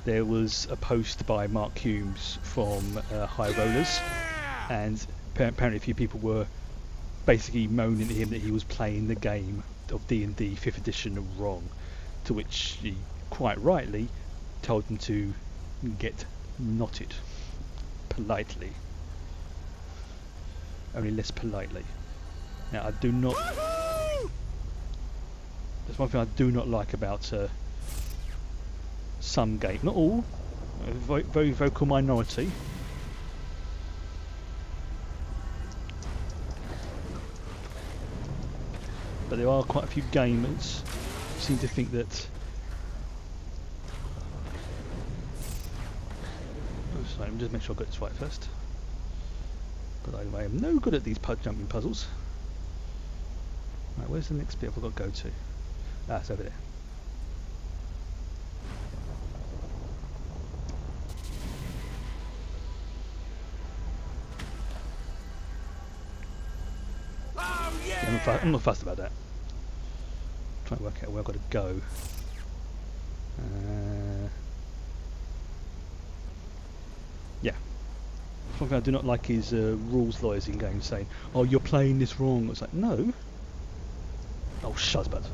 there was a post by Mark Humes from High Rollers, and apparently a few people were basically moaning at him that he was playing the game of D&D 5th edition wrong. To which he quite rightly told them to get knotted politely, only less politely. Now I do not, there's one thing I do not like about some games, not all, a very vocal minority, but there are quite a few gamers seem to think that sorry, let me just make sure I got this right first. But I am no good at these jumping puzzles. Right, where's the next bit I've got to go to? Ah, it's over there. Yeah, I'm not fussed about that. Trying to work out where I've got to go. Yeah. One thing I do not like is rules lawyers in games saying, "Oh, you're playing this wrong." It's like, no. Oh, shuzzbud.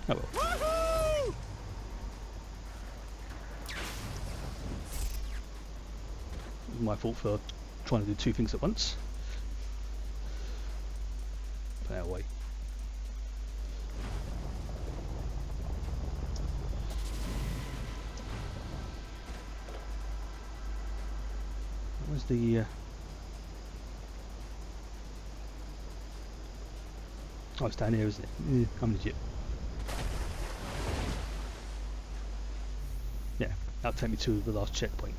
Oh well. My fault for trying to do two things at once. Put that away. Where's the... Oh, it's down here, isn't it? I'm legit. Yeah, that'll take me to the last checkpoint.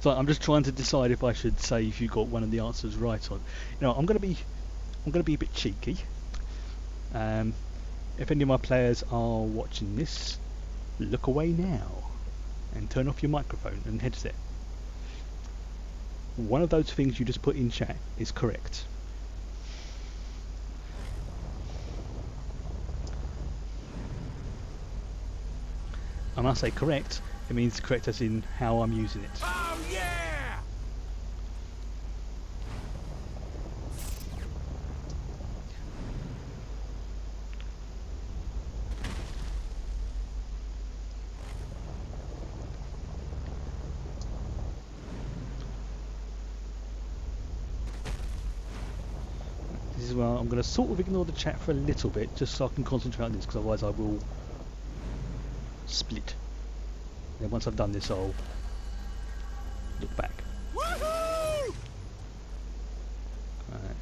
So I'm just trying to decide if I should say if you got one of the answers right on. You know, I'm gonna be a bit cheeky. If any of my players are watching this, look away now and turn off your microphone and headset. One of those things you just put in chat is correct. And I say correct, it means correct as in how I'm using it. Oh yeah! This is where I'm going to sort of ignore the chat for a little bit, just so I can concentrate on this, because otherwise I will split. And once I've done this, I'll look back. Woohoo! Alright.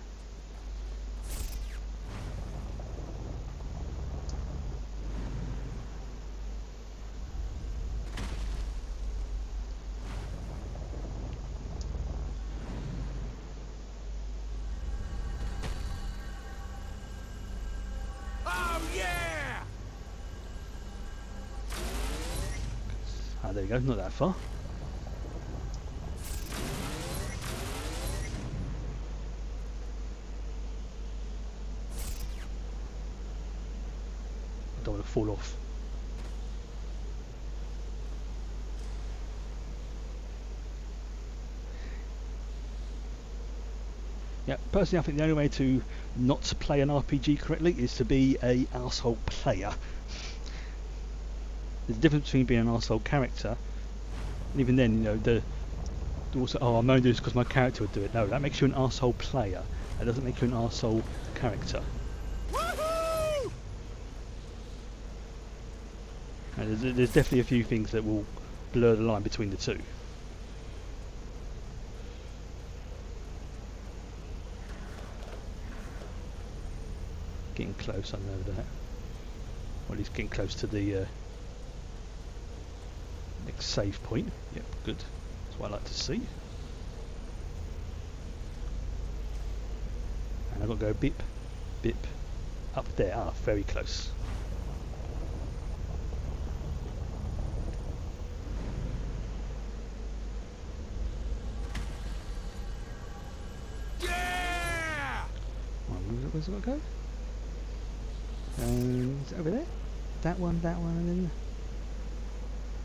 Oh yeah! Ah, there we go, not that far. I don't want to fall off. Yeah, personally I think the only way to not to play an RPG correctly is to be a arsehole player. There's a difference between being an arsehole character, and even then, you know, the also, oh, I'm only doing this because my character would do it. No, that makes you an arsehole player. That doesn't make you an arsehole character. And there's definitely a few things that will blur the line between the two. Getting close, I know that. Well, he's getting close to the next save point. Yep, good. That's what I like to see. And I've got to go bip, bip, up there. Ah, very close. Yeah! Where's it got to go? Is it over there? That one, and then...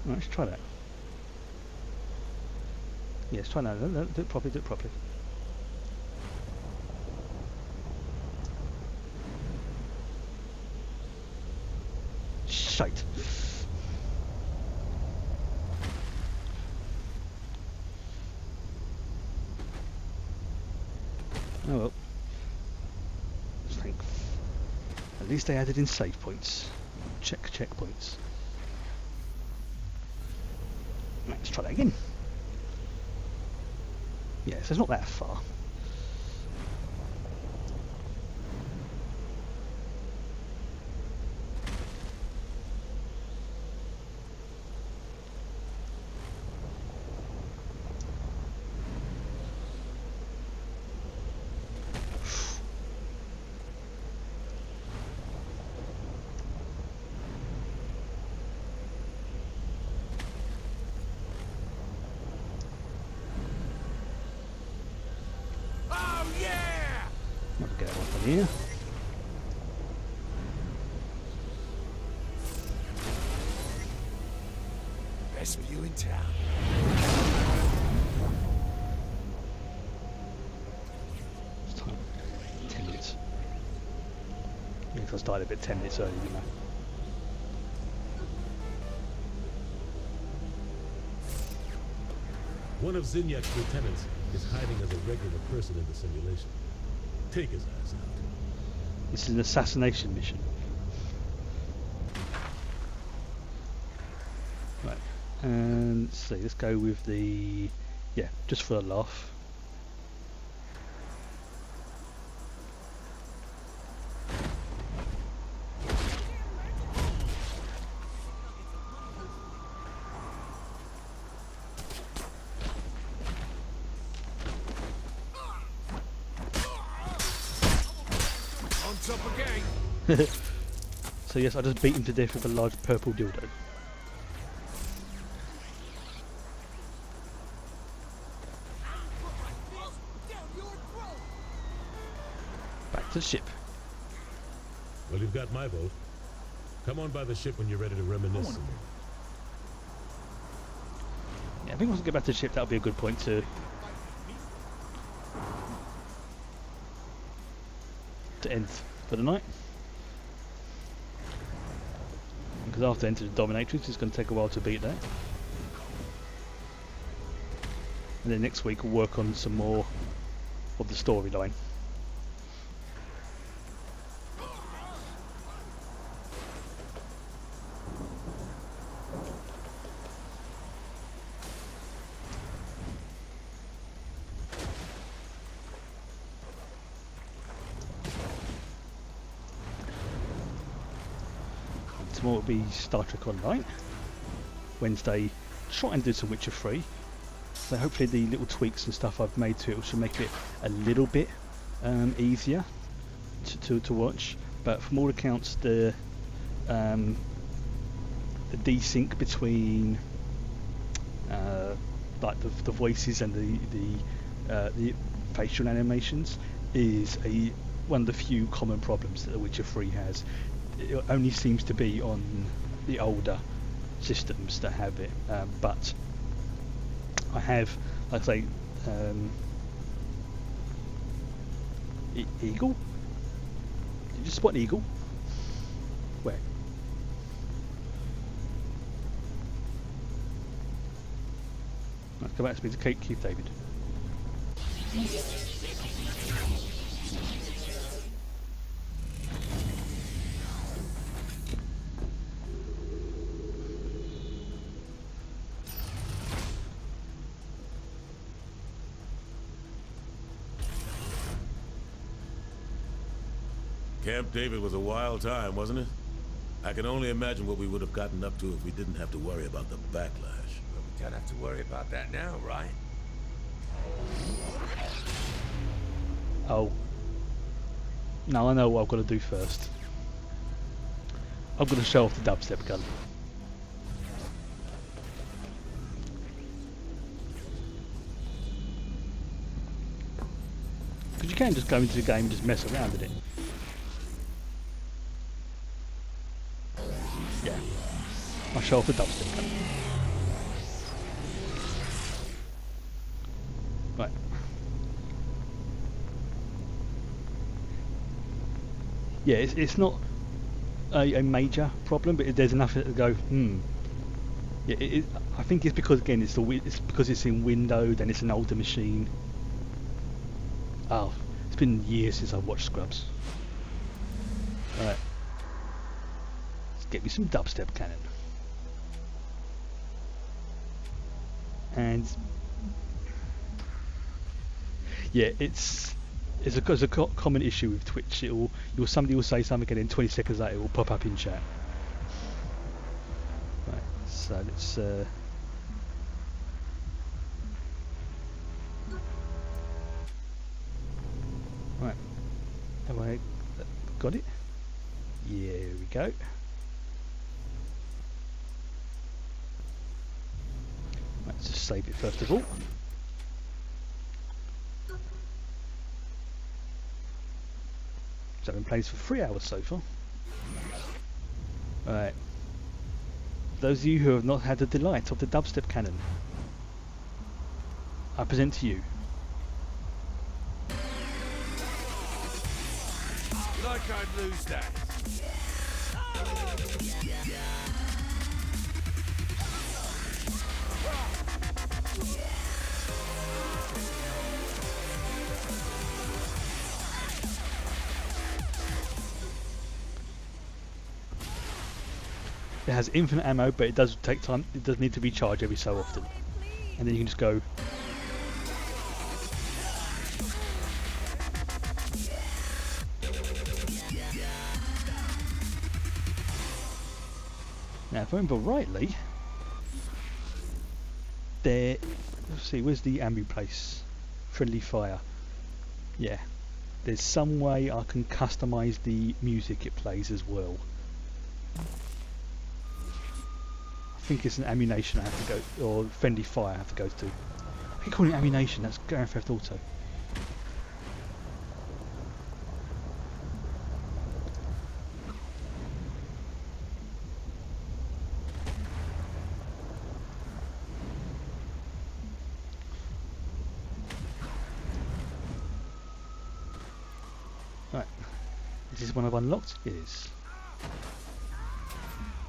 Right, let's try that. Yeah, let's try that. No, do it properly, do it properly. Shite. Oh well. At least they added in save points. Checkpoints. Let's try that again. Yeah, so it's not that far. Get off of here. Best view in town. It's time. 10 minutes. Yeah, because I started a bit 10 minutes early, didn't I? One of Zinyak's lieutenants is hiding as a regular person in the simulation. Take his ass out. This is an assassination mission. Right, and let's see, let's go with the, yeah, just for a laugh. So yes, I just beat him to death with a large purple dildo. Back to the ship. Well, you've got my vote. Come on by the ship when you're ready to reminisce some more. Yeah, I think once we get back to the ship, that'll be a good point to end for the night. Because after Enter the Dominatrix, it's going to take a while to beat that. And then next week we'll work on some more of the storyline. Tomorrow will be Star Trek Online. Wednesday, try and do some Witcher 3. So hopefully the little tweaks and stuff I've made to it should make it a little bit easier to watch. But from all accounts, the desync between like the voices and the facial animations is one of the few common problems that The Witcher 3 has. It only seems to be on the older systems that have it, but I have, like I say, eagle? Did you spot an eagle? Where? Let's go back to speak to Keith David. Camp David was a wild time, wasn't it? I can only imagine what we would have gotten up to if we didn't have to worry about the backlash. But we don't have to worry about that now, right? Oh. No, I know what I've got to do first. I've got to show off the dubstep gun. Because you can just go into the game and just mess around with it. Yeah. I'll show off the dubstep gun. Right. Yeah, it's not a major problem, but there's enough to go, Yeah, I think it's because, again, it's because it's in windowed and it's an older machine. Oh, it's been years since I've watched Scrubs. Alright. Let's get me some dubstep cannon. And yeah, it's a common issue with Twitch. Somebody will say something and then 20 seconds later it will pop up in chat. Right, so let's right, have I got it? Yeah, here we go. Let's just save it first of all. So I've been playing this for 3 hours so far. Alright. Those of you who have not had the delight of the dubstep cannon, I present to you. Like I'd lose that. It has infinite ammo, but it does take time. It does need to be charged every so often, and then you can just go. Now, if I remember rightly, there. Let's see, where's the ammo place? Friendly fire. Yeah, there's some way I can customize the music it plays as well. I think it's an ammunition I have to go, or friendly fire I have to go to. I keep calling it ammunition. That's Grand Theft Auto. Right, is this one I've unlocked? It is.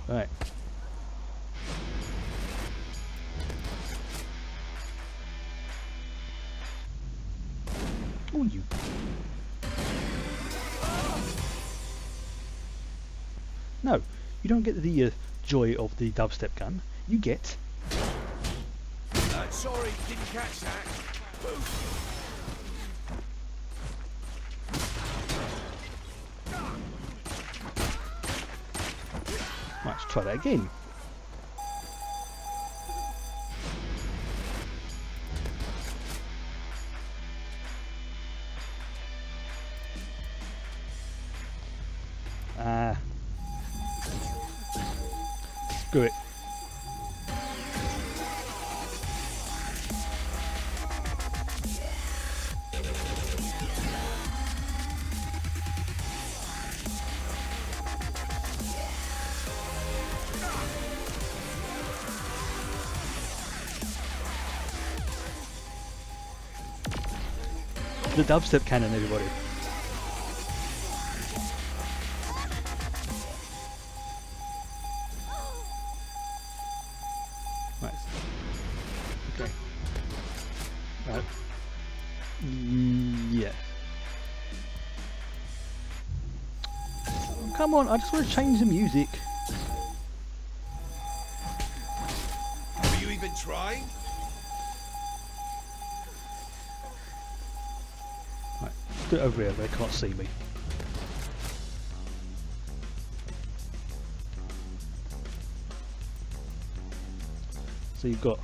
Right. Oh, you. No, you don't get the joy of the dubstep gun. You get. Sorry, didn't catch that. Right, let's try that again. Screw it. The dubstep cannon, everybody. Right. Okay. Right. Yeah. Come on, I just want to change the music. Have you even tried? Right, do it over here, they can't see me. So you've got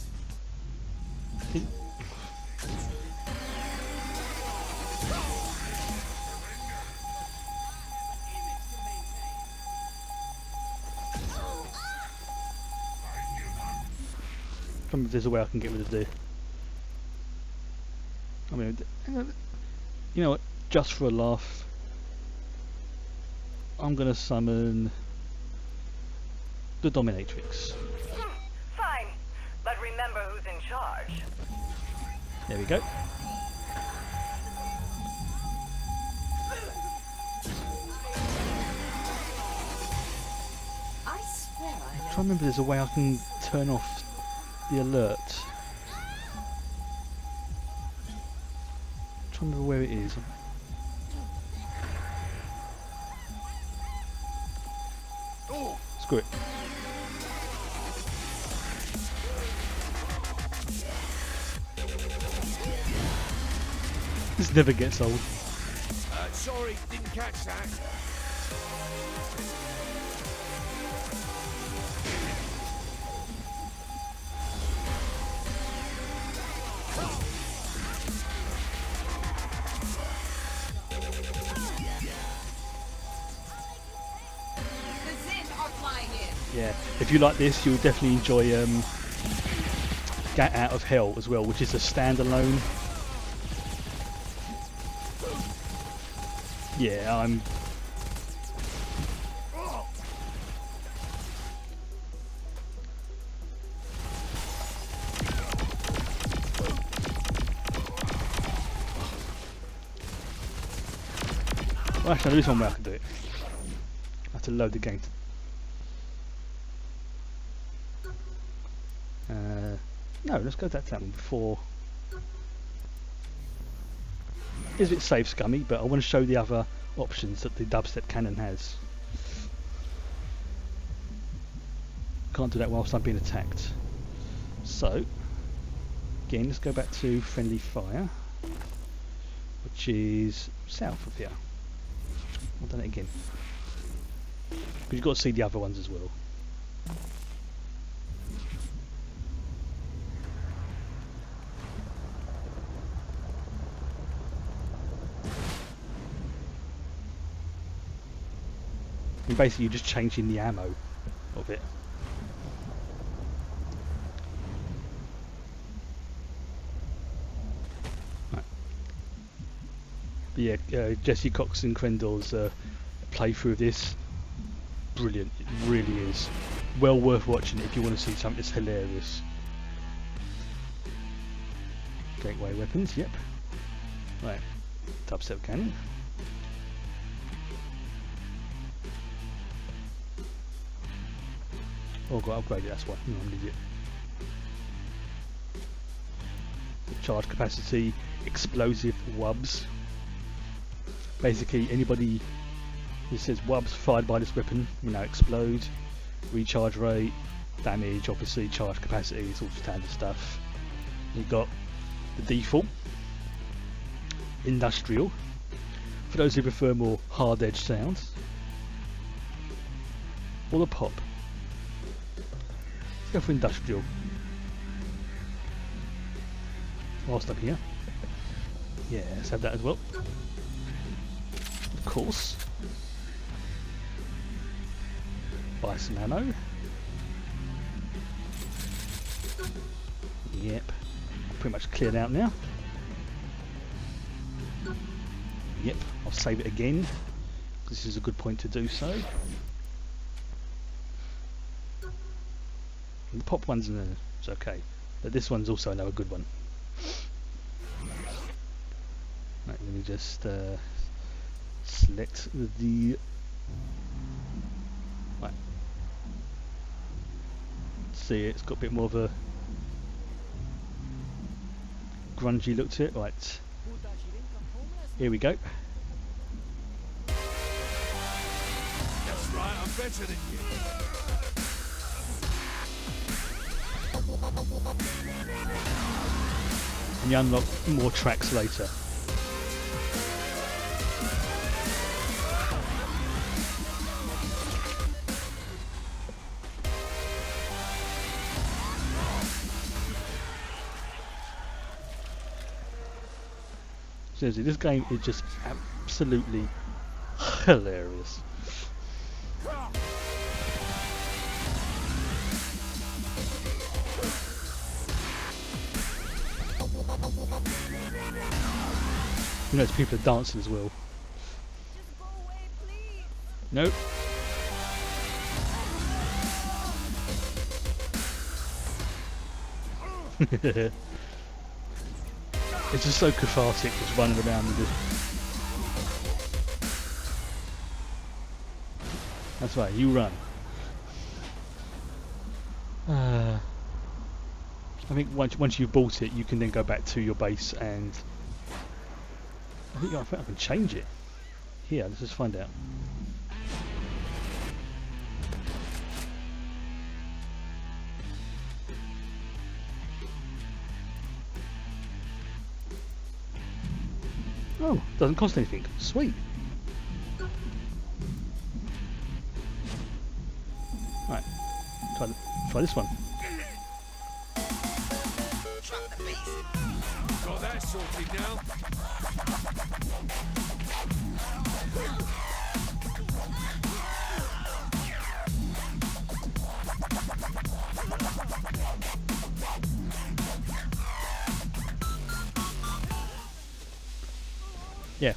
if there's a way I can get rid of the. I mean, you know what? Just for a laugh, I'm gonna summon the Dominatrix. Fine, but remember who's in charge. There we go. I swear I'm trying to remember there's a way I can turn off the alert. I'm trying to remember where it is. Screw it. This never gets old. Sorry, didn't catch that. Yeah, if you like this, you'll definitely enjoy Gat Out of Hell as well, which is a standalone. Yeah, I'm. Well, actually, there is one way I can do it. I have to load the game. No, let's go back to that one before. It's a bit safe, scummy, but I want to show the other options that the dubstep cannon has. Can't do that whilst I'm being attacked. So, again, let's go back to friendly fire, which is south of here. I've done it again. Because you've got to see the other ones as well. And basically you're just changing the ammo of it. Right. But yeah, Jesse Cox and Crendor's playthrough of this, brilliant. It really is. Well worth watching it if you want to see something that's hilarious. Gateway weapons, yep. Right, dubstep cannon. Oh, got upgraded, that's why. No, I'm an idiot. Charge capacity, explosive wubs. Basically, anybody who says wubs fired by this weapon will now explode. Recharge rate, damage, obviously, charge capacity, it's all standard stuff. You've got the default, industrial, for those who prefer more hard edge sounds, or the pop. Go for industrial. Whilst I'm here. Yeah, let's have that as well. Of course. Buy some ammo. Yep. Pretty much cleared out now. Yep, I'll save it again. This is a good point to do so. The pop one's it's okay, but this one's also another good one. Right, let me just select the right. See, it's got a bit more of a grungy look to it. Right, here we go. That's right, I'm better than you. And you unlock more tracks later. Seriously, this game is just absolutely hilarious. You know, people are dancing as well. Just go away, please. Nope. It's just so cathartic, just running around and just... That's right, you run. I think once you've bought it, you can then go back to your base and... I think I can change it. Here, let's just find out. Oh, doesn't cost anything. Sweet. Right, try this one. Got that sorted now. Yeah,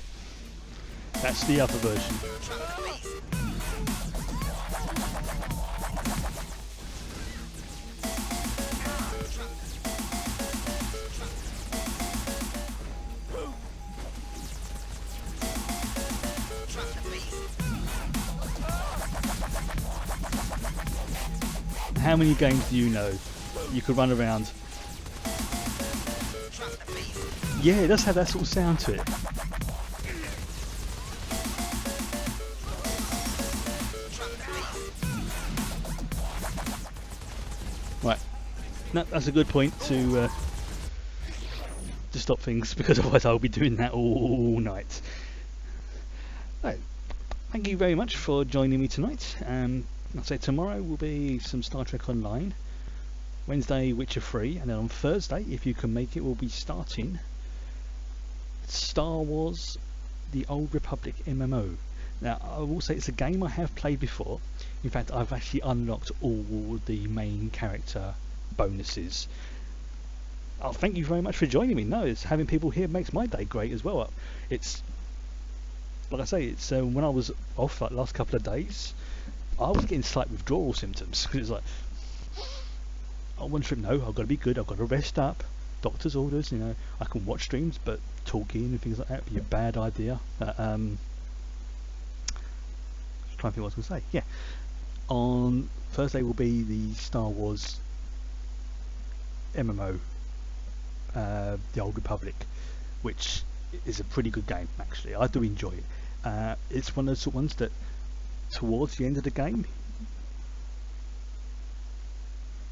that's the other version. How many games do you know you could run around? Yeah, it does have that sort of sound to it. no, that's a good point to stop things, because otherwise I'll be doing that all night. Right. Thank you very much for joining me tonight. I'll say tomorrow will be some Star Trek Online. Wednesday, Witcher 3, and then on Thursday, if you can make it, we'll be starting Star Wars The Old Republic MMO. Now, I will say it's a game I have played before. In fact, I've actually unlocked all the main character bonuses. Oh, thank you very much for joining me. No, it's having people here makes my day great as well. It's like I say, it's when I was off like last couple of days, I was getting slight withdrawal symptoms. It's like, I one trip, no, I've got to be good, I've got to rest up, doctor's orders, you know, I can watch streams, but talking and things like that would be a bad idea. Just trying to think what I was going to say. Yeah, on Thursday will be the Star Wars MMO, The Old Republic, which is a pretty good game actually. I do enjoy it. It's one of those ones that towards the end of the game,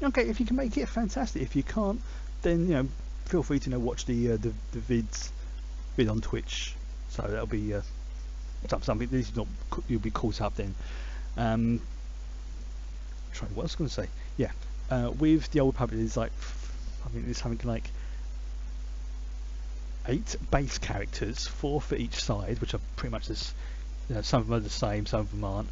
okay, if you can make it, fantastic. If you can't, then, you know, feel free to watch the vid on Twitch. So that'll be something. This is not, you'll be caught up then. Try what I was going to say. Yeah, with the Old Republic, there's like, I think there's something like 8 base characters, 4 for each side, which are pretty much this. You know, some of them are the same, some of them aren't.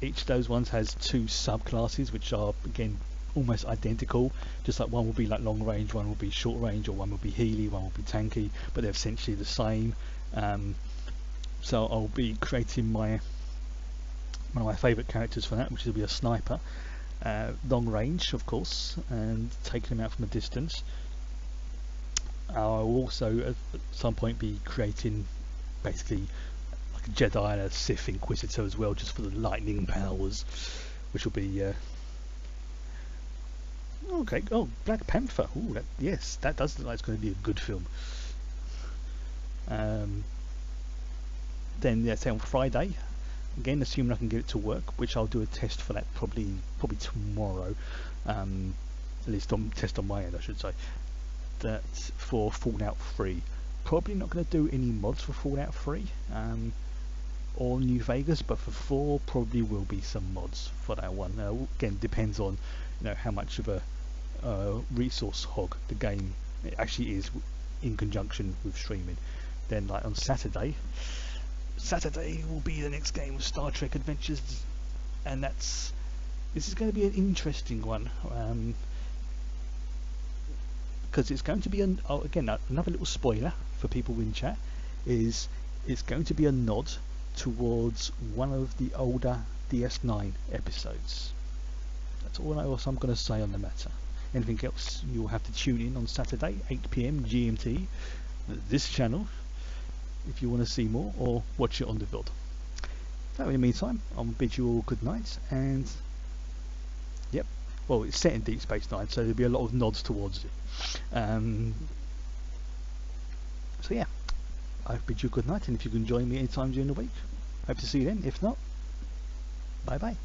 Each of those ones has 2 subclasses, which are again almost identical. Just like one will be like long range, one will be short range, or one will be Healy, one will be tanky, but they're essentially the same. So I'll be creating one of my favourite characters for that, which will be a sniper, long range, of course, and taking them out from a distance. I'll also at some point be creating basically like a Jedi and a Sith Inquisitor as well, just for the lightning powers, which will be okay. Oh, Black Panther. Ooh, yes, that does look like it's going to be a good film. Then yeah, say on Friday, again assuming I can get it to work, which I'll do a test for that probably tomorrow, at least test on my end I should say. That for Fallout 3, probably not going to do any mods for Fallout 3 or New Vegas, but for 4 probably will be some mods for that one. Again, depends on, you know, how much of a resource hog the game actually is in conjunction with streaming. Then like on Saturday will be the next game of Star Trek Adventures, and this is going to be an interesting one. Because it's going to be again another little spoiler for people in chat, is it's going to be a nod towards one of the older DS9 episodes. That's all else I'm going to say on the matter. Anything else, you'll have to tune in on Saturday 8 PM GMT, this channel, if you want to see more, or watch it on the VOD. So in the meantime, I'll bid you all good night, and yep, well, it's set in Deep Space Nine, so there'll be a lot of nods towards it. So yeah, I bid you good night, and if you can join me anytime during the week, hope to see you then. If not, bye bye.